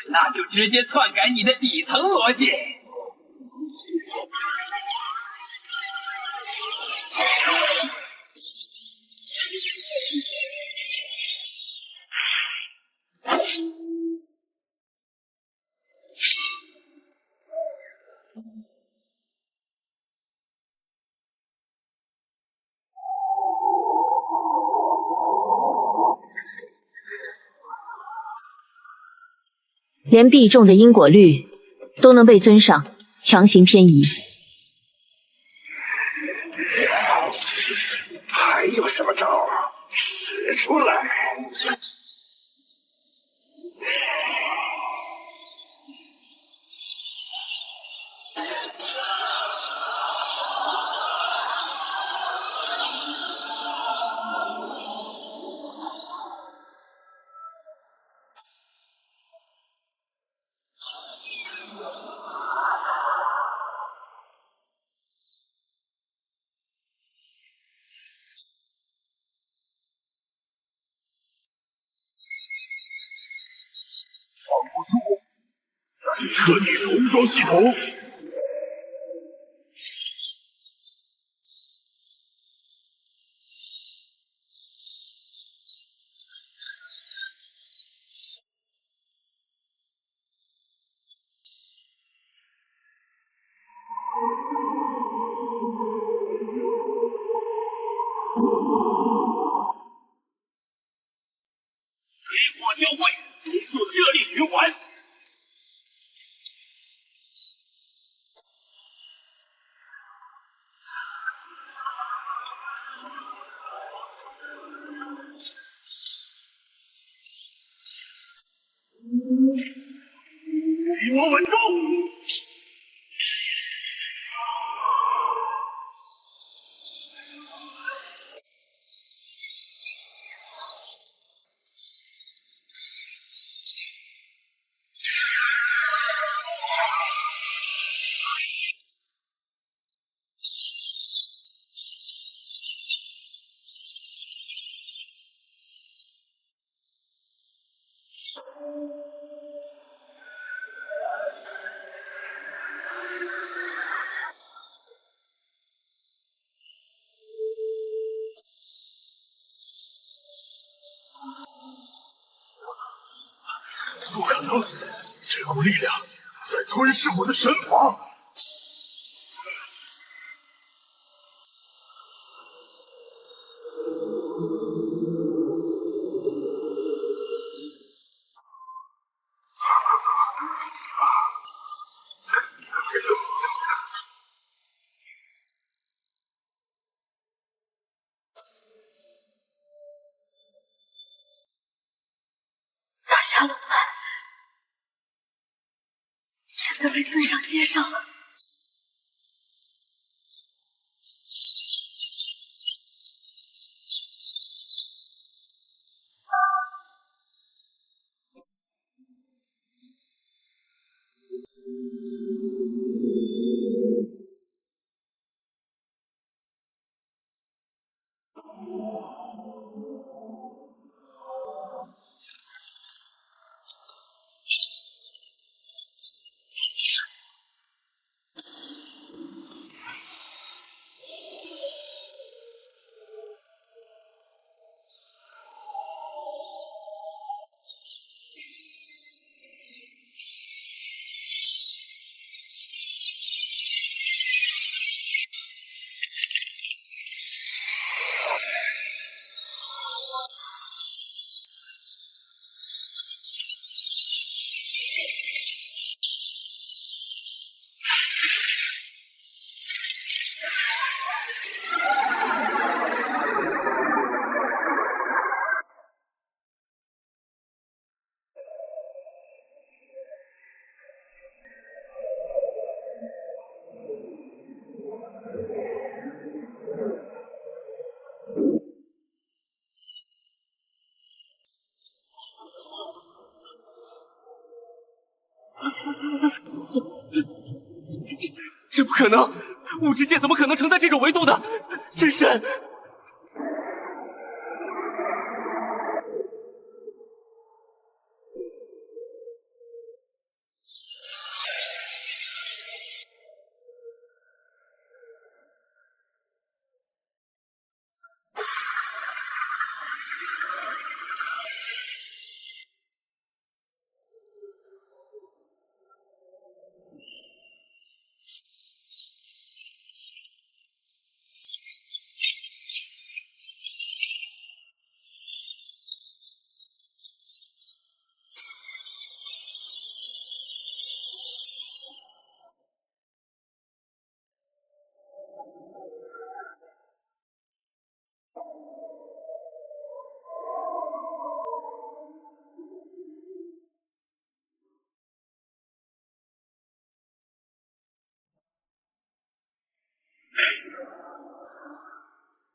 那就直接篡改你的底层逻辑。连必中的因果律都能被尊上强行偏移。还有什么招儿？使出来！防不住，那就彻底重装系统。水火交汇，重塑热力循环。余魔稳住！不可能！这股力量在吞噬我的神法。大夏龙脉真的被尊上接上了。这不可能！物质界怎么可能承载这种维度的真神？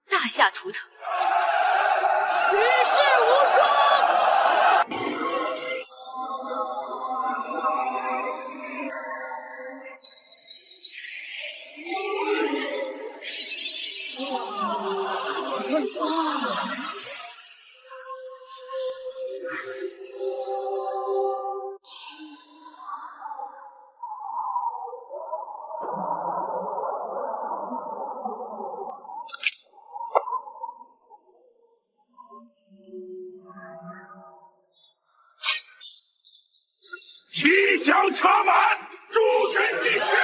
大夏图腾，举世无双。齐将插满，诸神进去！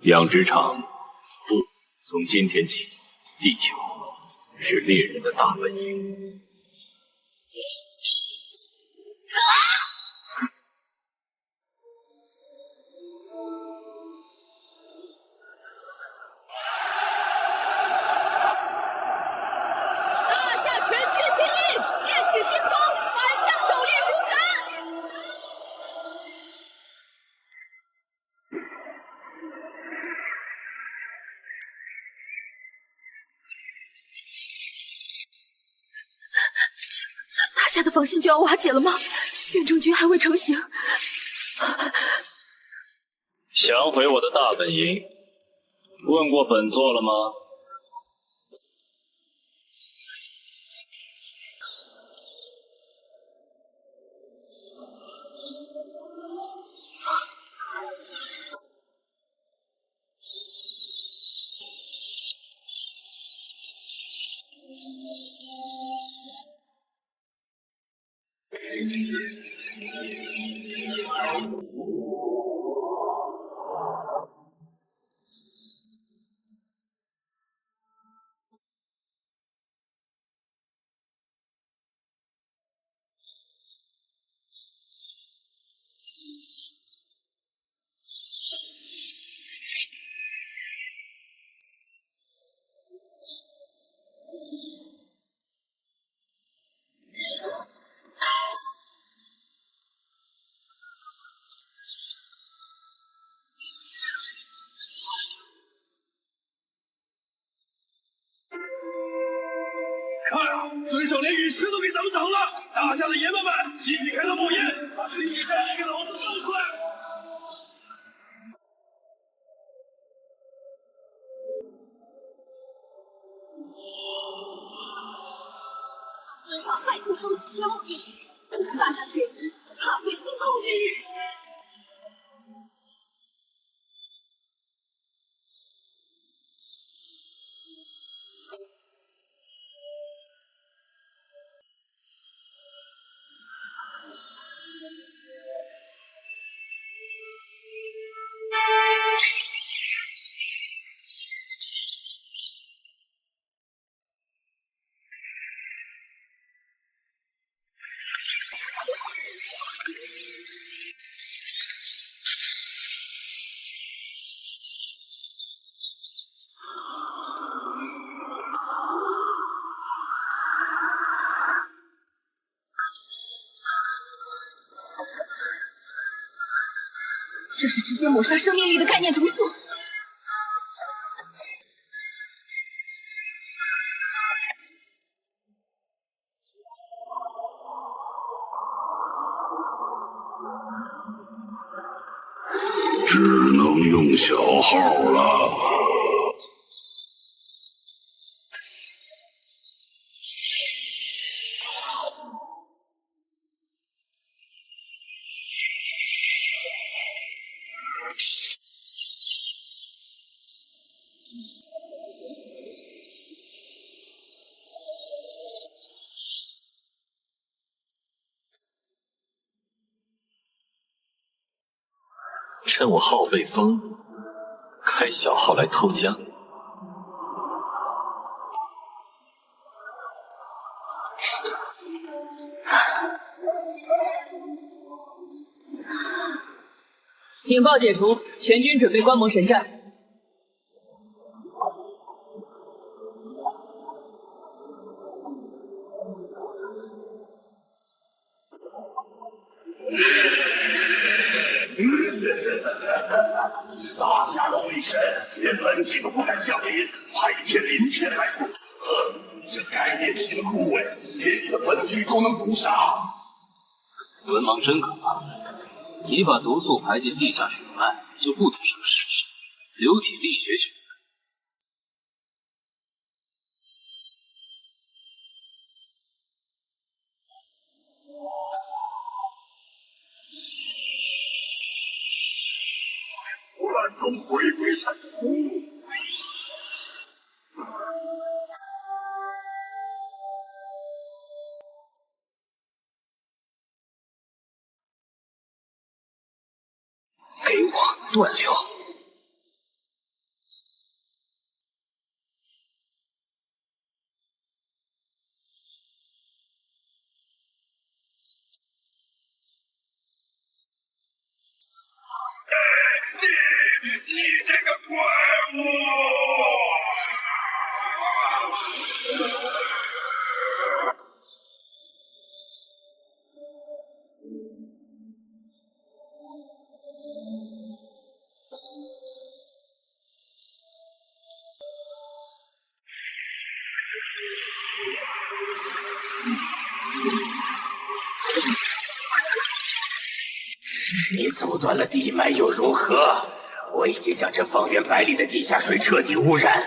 养殖场不，从今天起，地球是猎人的大本营。大夏全军听令，剑指星空，反向狩猎诸神。大夏的防线就要瓦解了吗？远征军还未成型。想回我的大本营，问过本座了吗？看啊，孙守连陨石都给咱们挡了！大夏的爷们们，继续开到冒烟，把心理战力给老子放出来！孙少再次收起天雾意识，大夏确实踏碎星空之日。这是直接抹杀生命力的概念毒素。只能用小号了。趁我号被封，开小号来偷家。警报解除，全军准备观摩神战。大夏的威神连本体都不敢降临，派一片鳞片来送死，这概念性的枯萎，连你的本体都能毒杀。文盲真可怕，你把毒素排进地下血脉，就不得什么事实，流体力学血。腐烂中回归产出。给我断流！你这个怪物！你阻断了地脉又如何？我已经将这方圆百里的地下水彻底污染。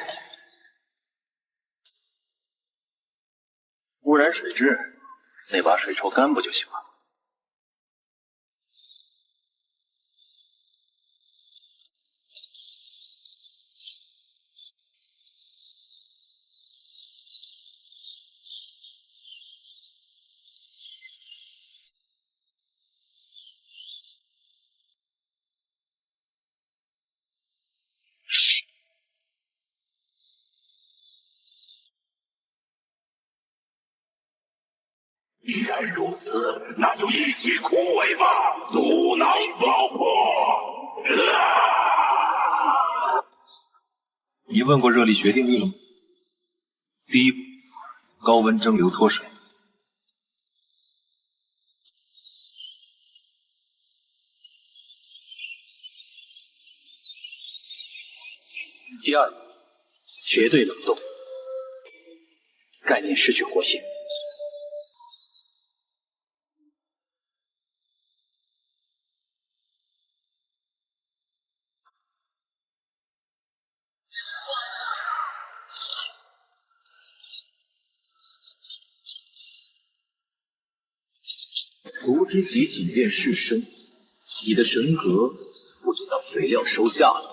污染水质，那把水抽干不就行了？既然如此，那就一起枯萎吧，毒囊爆破！你问过热力学定律了吗？第一步，高温蒸馏脱水。第二步，绝对冷冻，概念失去活性。毒之极仅变是身，你的神格不就当肥料收下了？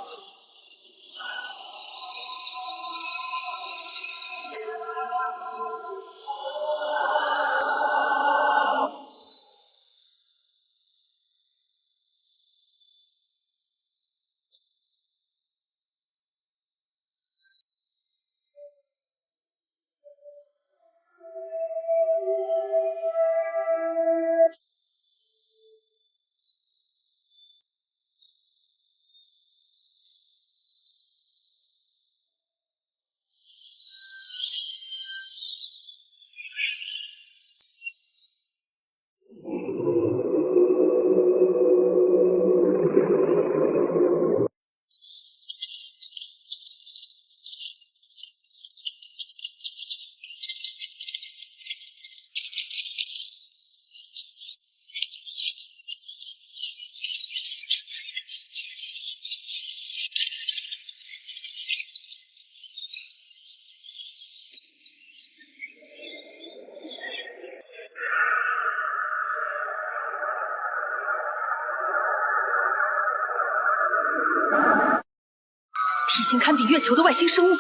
性堪比月球的外星生物。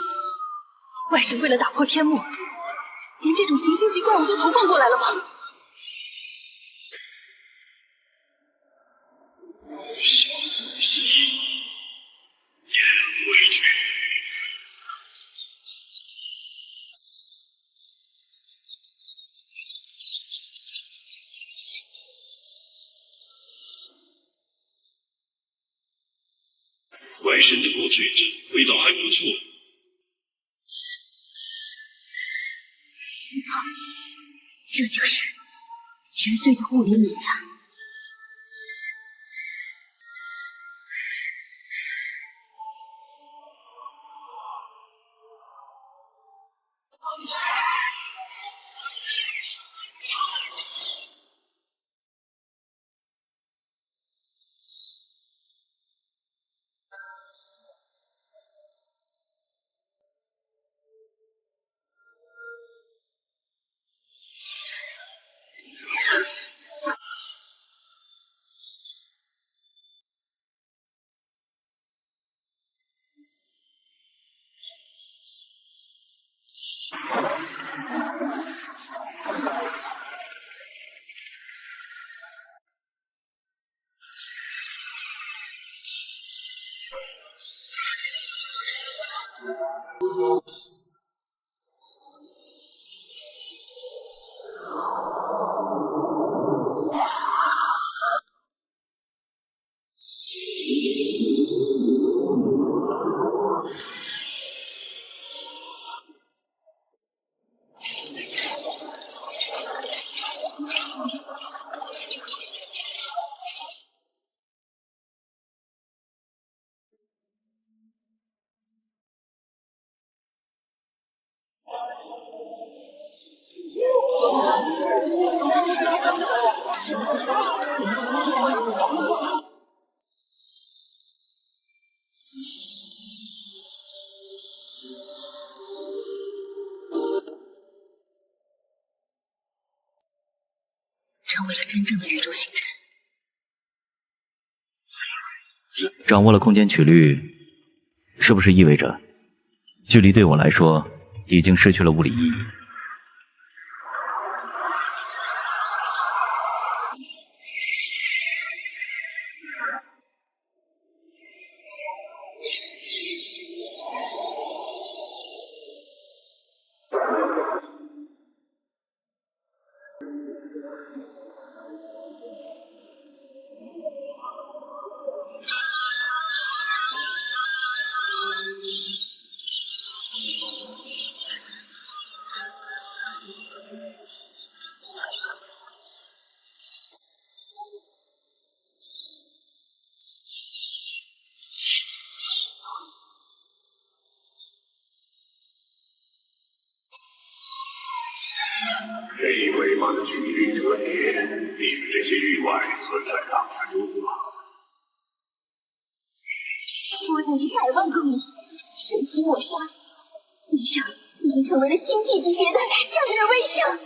外神为了打破天幕，连这种行星级怪物都投放过来了吗？回去。外神的火脆着，味道还不错。这就是绝对的物理力量。成为了真正的宇宙星辰。掌握了空间曲率，是不是意味着距离对我来说已经失去了物理意义？黑尾巴的距离折叠，令这些域外存在挡得住吗？多达100万公里，神奇抹杀，基本上已经成为了星际级别的战略威慑。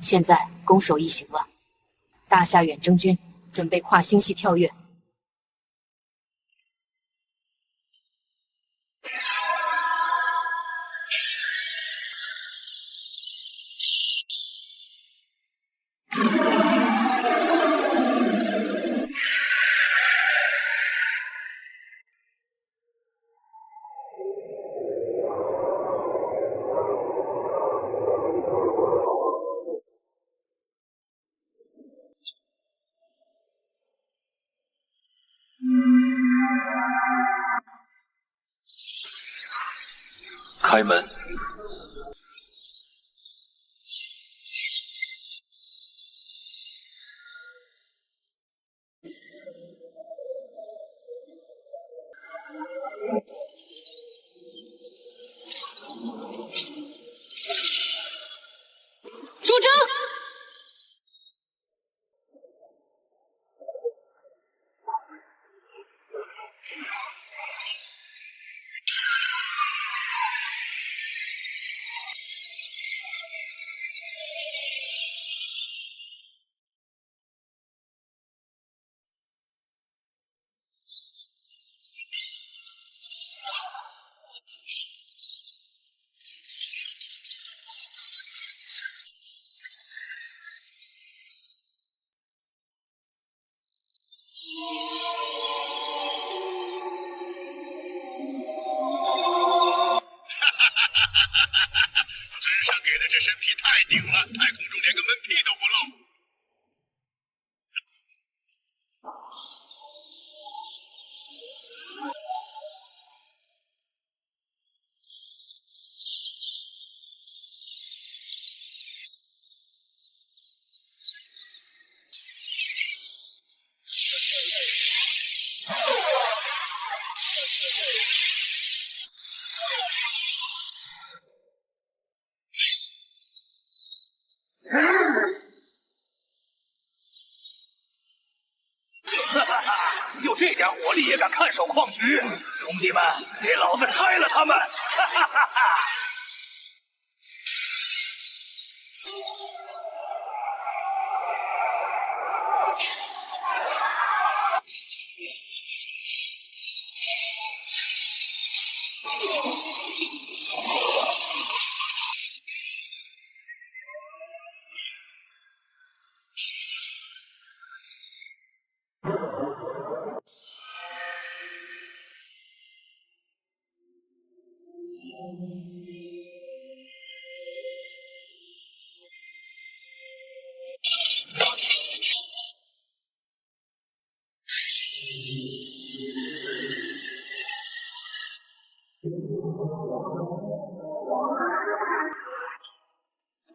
现在攻守一行了，大夏远征军准备跨星系跳跃。开门。出征！哈哈哈！有这点火力也敢看守矿局，兄弟们，给老子拆了他们！哈哈哈哈！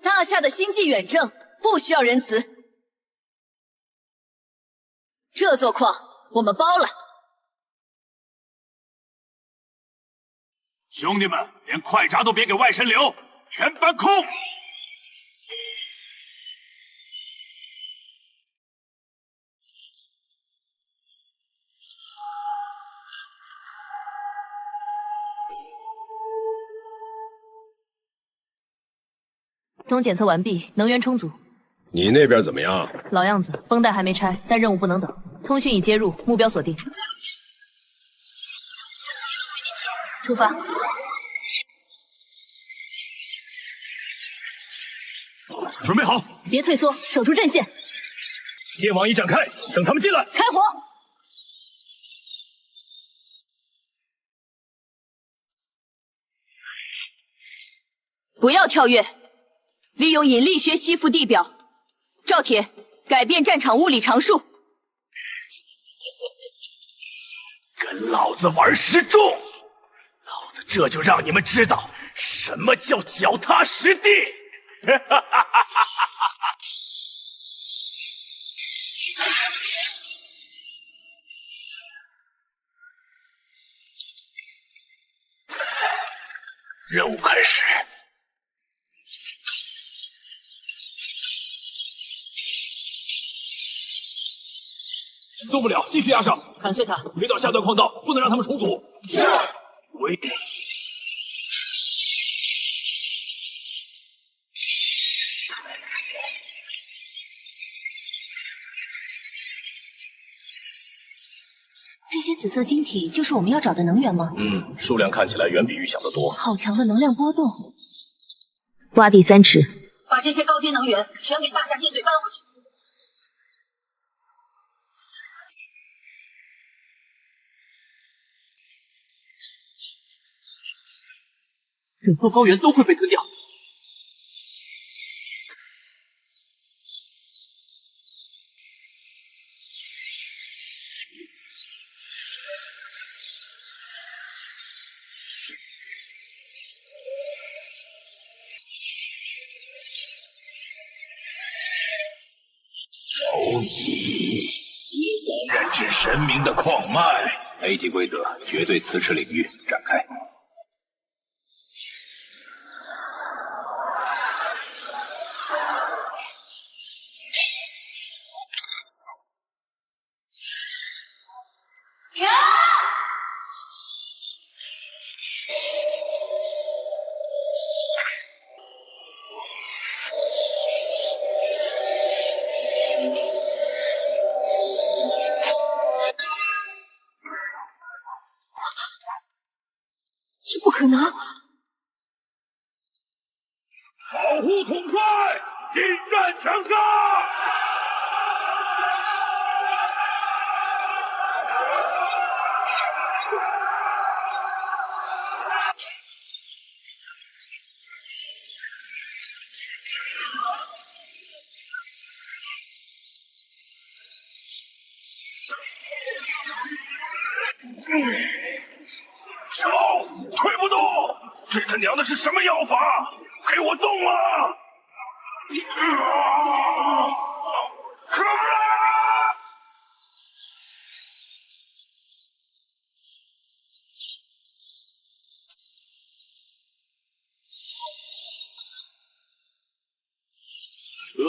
大夏的星际远征不需要仁慈，这座矿我们包了。兄弟们，连快闸都别给外神留，全搬空！东检测完毕，能源充足。你那边怎么样？老样子，绷带还没拆，但任务不能等。通讯已接入，目标锁定。出发。准备好，别退缩，守住阵线。电网已展开，等他们进来。开火！不要跳跃。利用引力学吸附地表，赵铁，改变战场物理常数。跟老子玩失重，老子这就让你们知道什么叫脚踏实地！任务开始。动不了，继续压上，砍碎它，围到下段矿道，不能让他们重组。是。围。这些紫色晶体就是我们要找的能源吗？数量看起来远比预想的多。好强的能量波动！挖地3尺，把这些高阶能源全给大夏舰队搬回去。整座高原都会被吞掉。蝼蚁，你敢染指神明的矿脉？A 级规则：绝对磁持领域展开。这不可能！保护统帅，引战强杀！手推不动，这他娘的是什么妖法？给我动啊！可不啦！ ！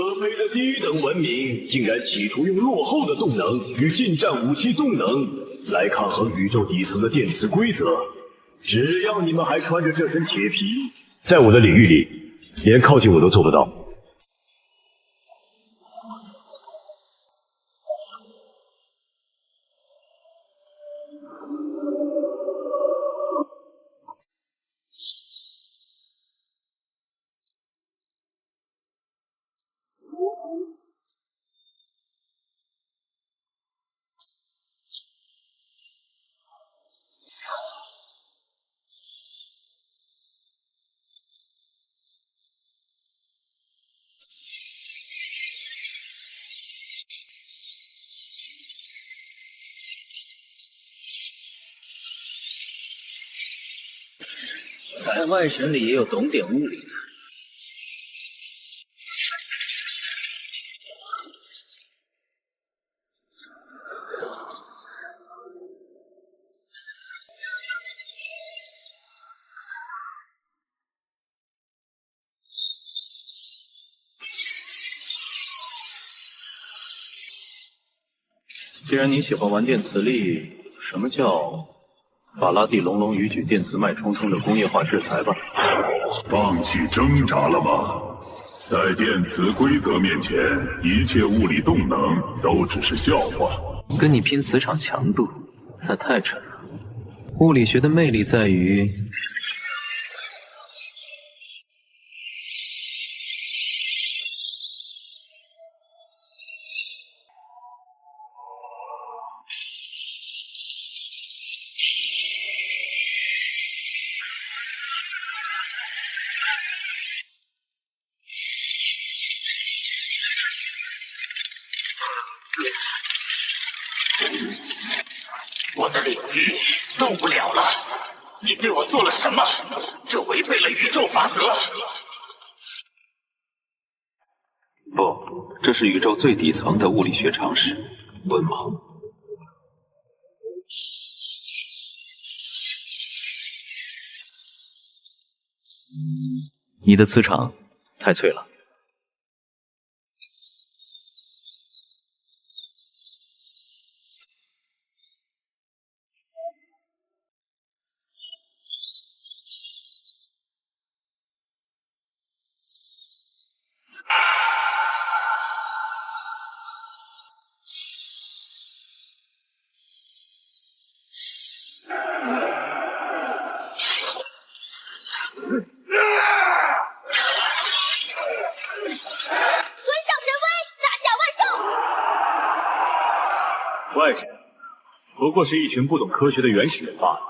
可悲的低等文明竟然企图用落后的动能与近战武器动能来抗衡宇宙底层的电磁规则。只要你们还穿着这身铁皮，在我的领域里，连靠近我都做不到。在外神里也有懂点物理的。既然你喜欢玩电磁力，什么叫法拉第隆隆语举电磁脉冲冲的工业化制裁吧？放弃挣扎了吗？在电磁规则面前，一切物理动能都只是笑话。跟你拼磁场强度，那太沉了。物理学的魅力在于，我的领域动不了了，你对我做了什么？这违背了宇宙法则。不，这是宇宙最底层的物理学常识，文盲。你的磁场太脆了。外神不过是一群不懂科学的原始人罢了。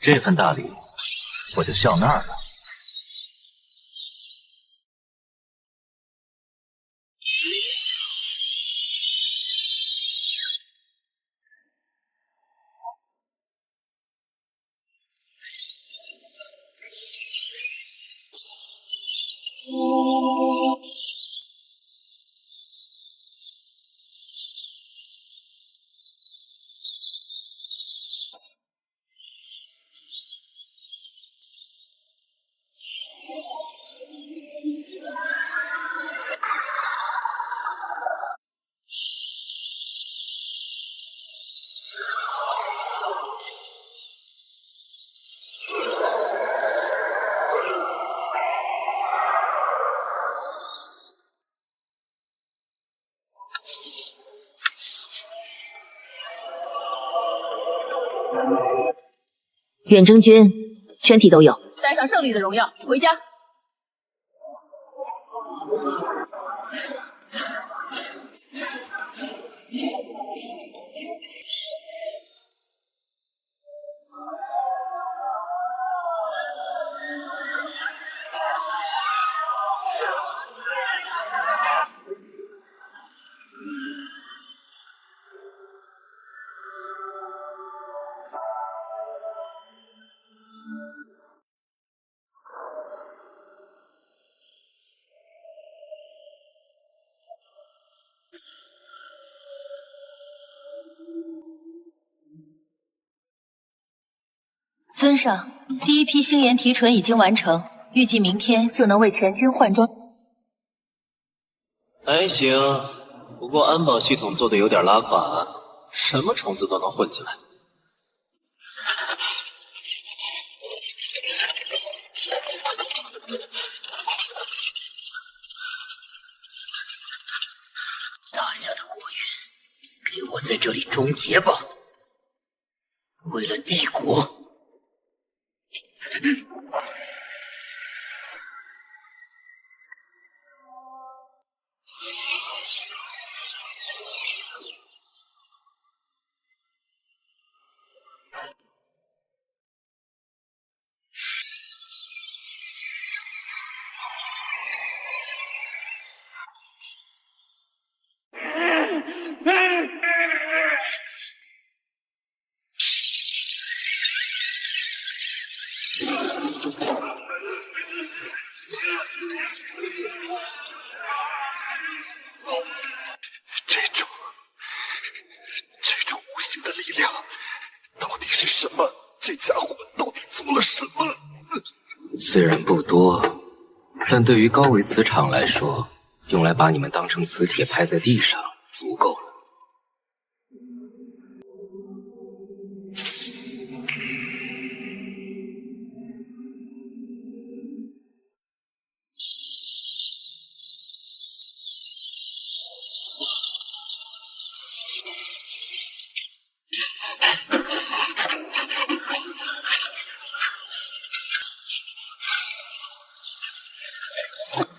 这份大礼，我就笑那儿了。远征军全体都有，带上胜利的荣耀回家。尊上，第一批星岩提纯已经完成，预计明天就能为全军换装。还行，不过安保系统做的有点拉垮，什么虫子都能混进来。大夏的国运，给我在这里终结吧！为了帝国。这种无形的力量到底是什么？这家伙到底做了什么？虽然不多，但对于高维磁场来说，用来把你们当成磁铁拍在地上足够了。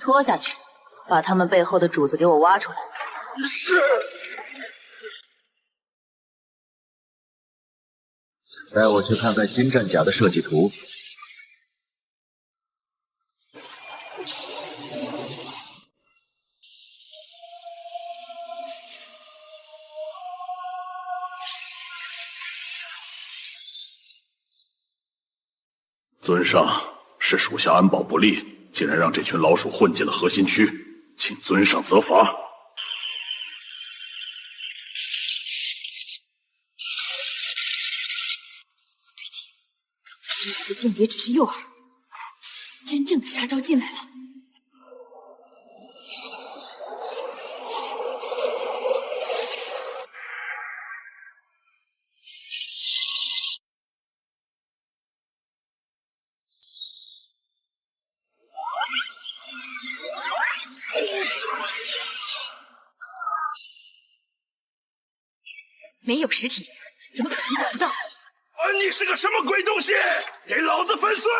拖下去，把他们背后的主子给我挖出来。是。带我去看看新战甲的设计图。尊上，是属下安保不力。竟然让这群老鼠混进了核心区，请尊上责罚。不对劲，刚才那几个间谍只是诱饵，真正的杀招进来了。没有实体，怎么可能得不到？你是个什么鬼东西？给老子粉碎！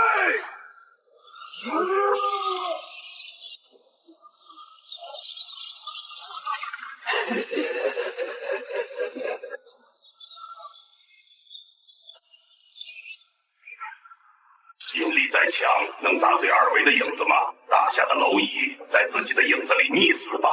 引力再强，能砸碎二维的影子吗？大夏的蝼蚁，在自己的影子里溺死吧！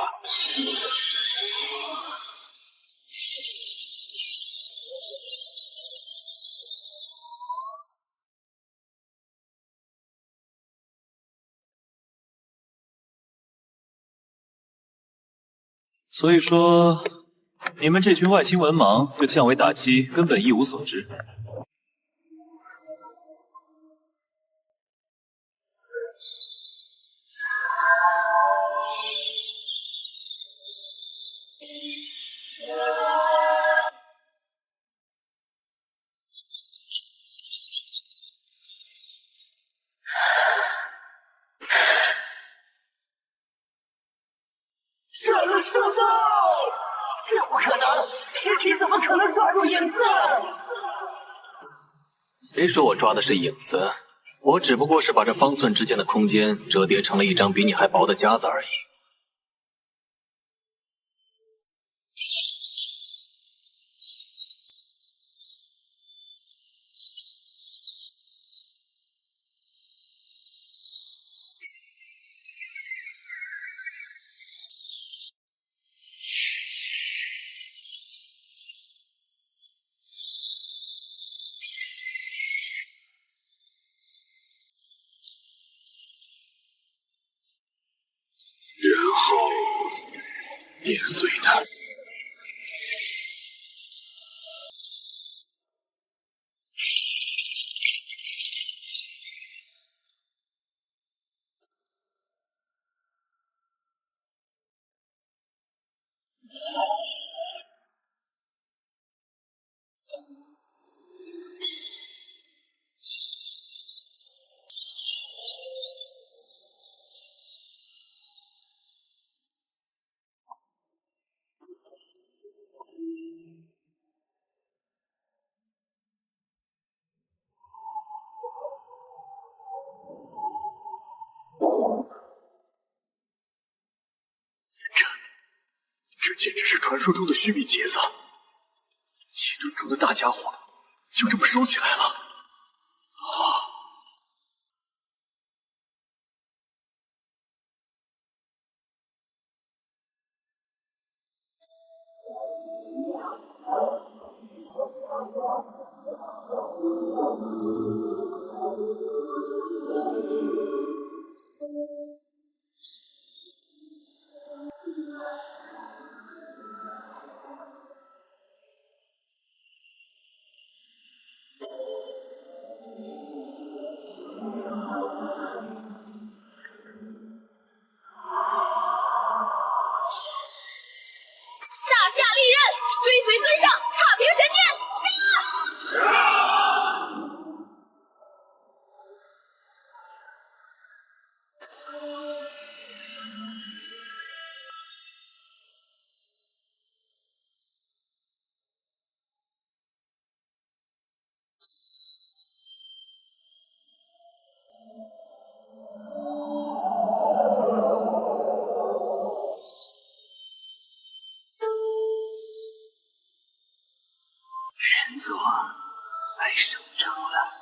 所以说，你们这群外星文盲对降维打击根本一无所知。射到！这不可能，尸体怎么可能抓住影子？谁说我抓的是影子？我只不过是把这方寸之间的空间折叠成了一张比你还薄的夹子而已。然后碾碎它。简直是传说中的须弥结子，几吨重的大家伙就这么收起来了。大夏利刃，追随尊上，踏平神殿，杀！人族来收招了。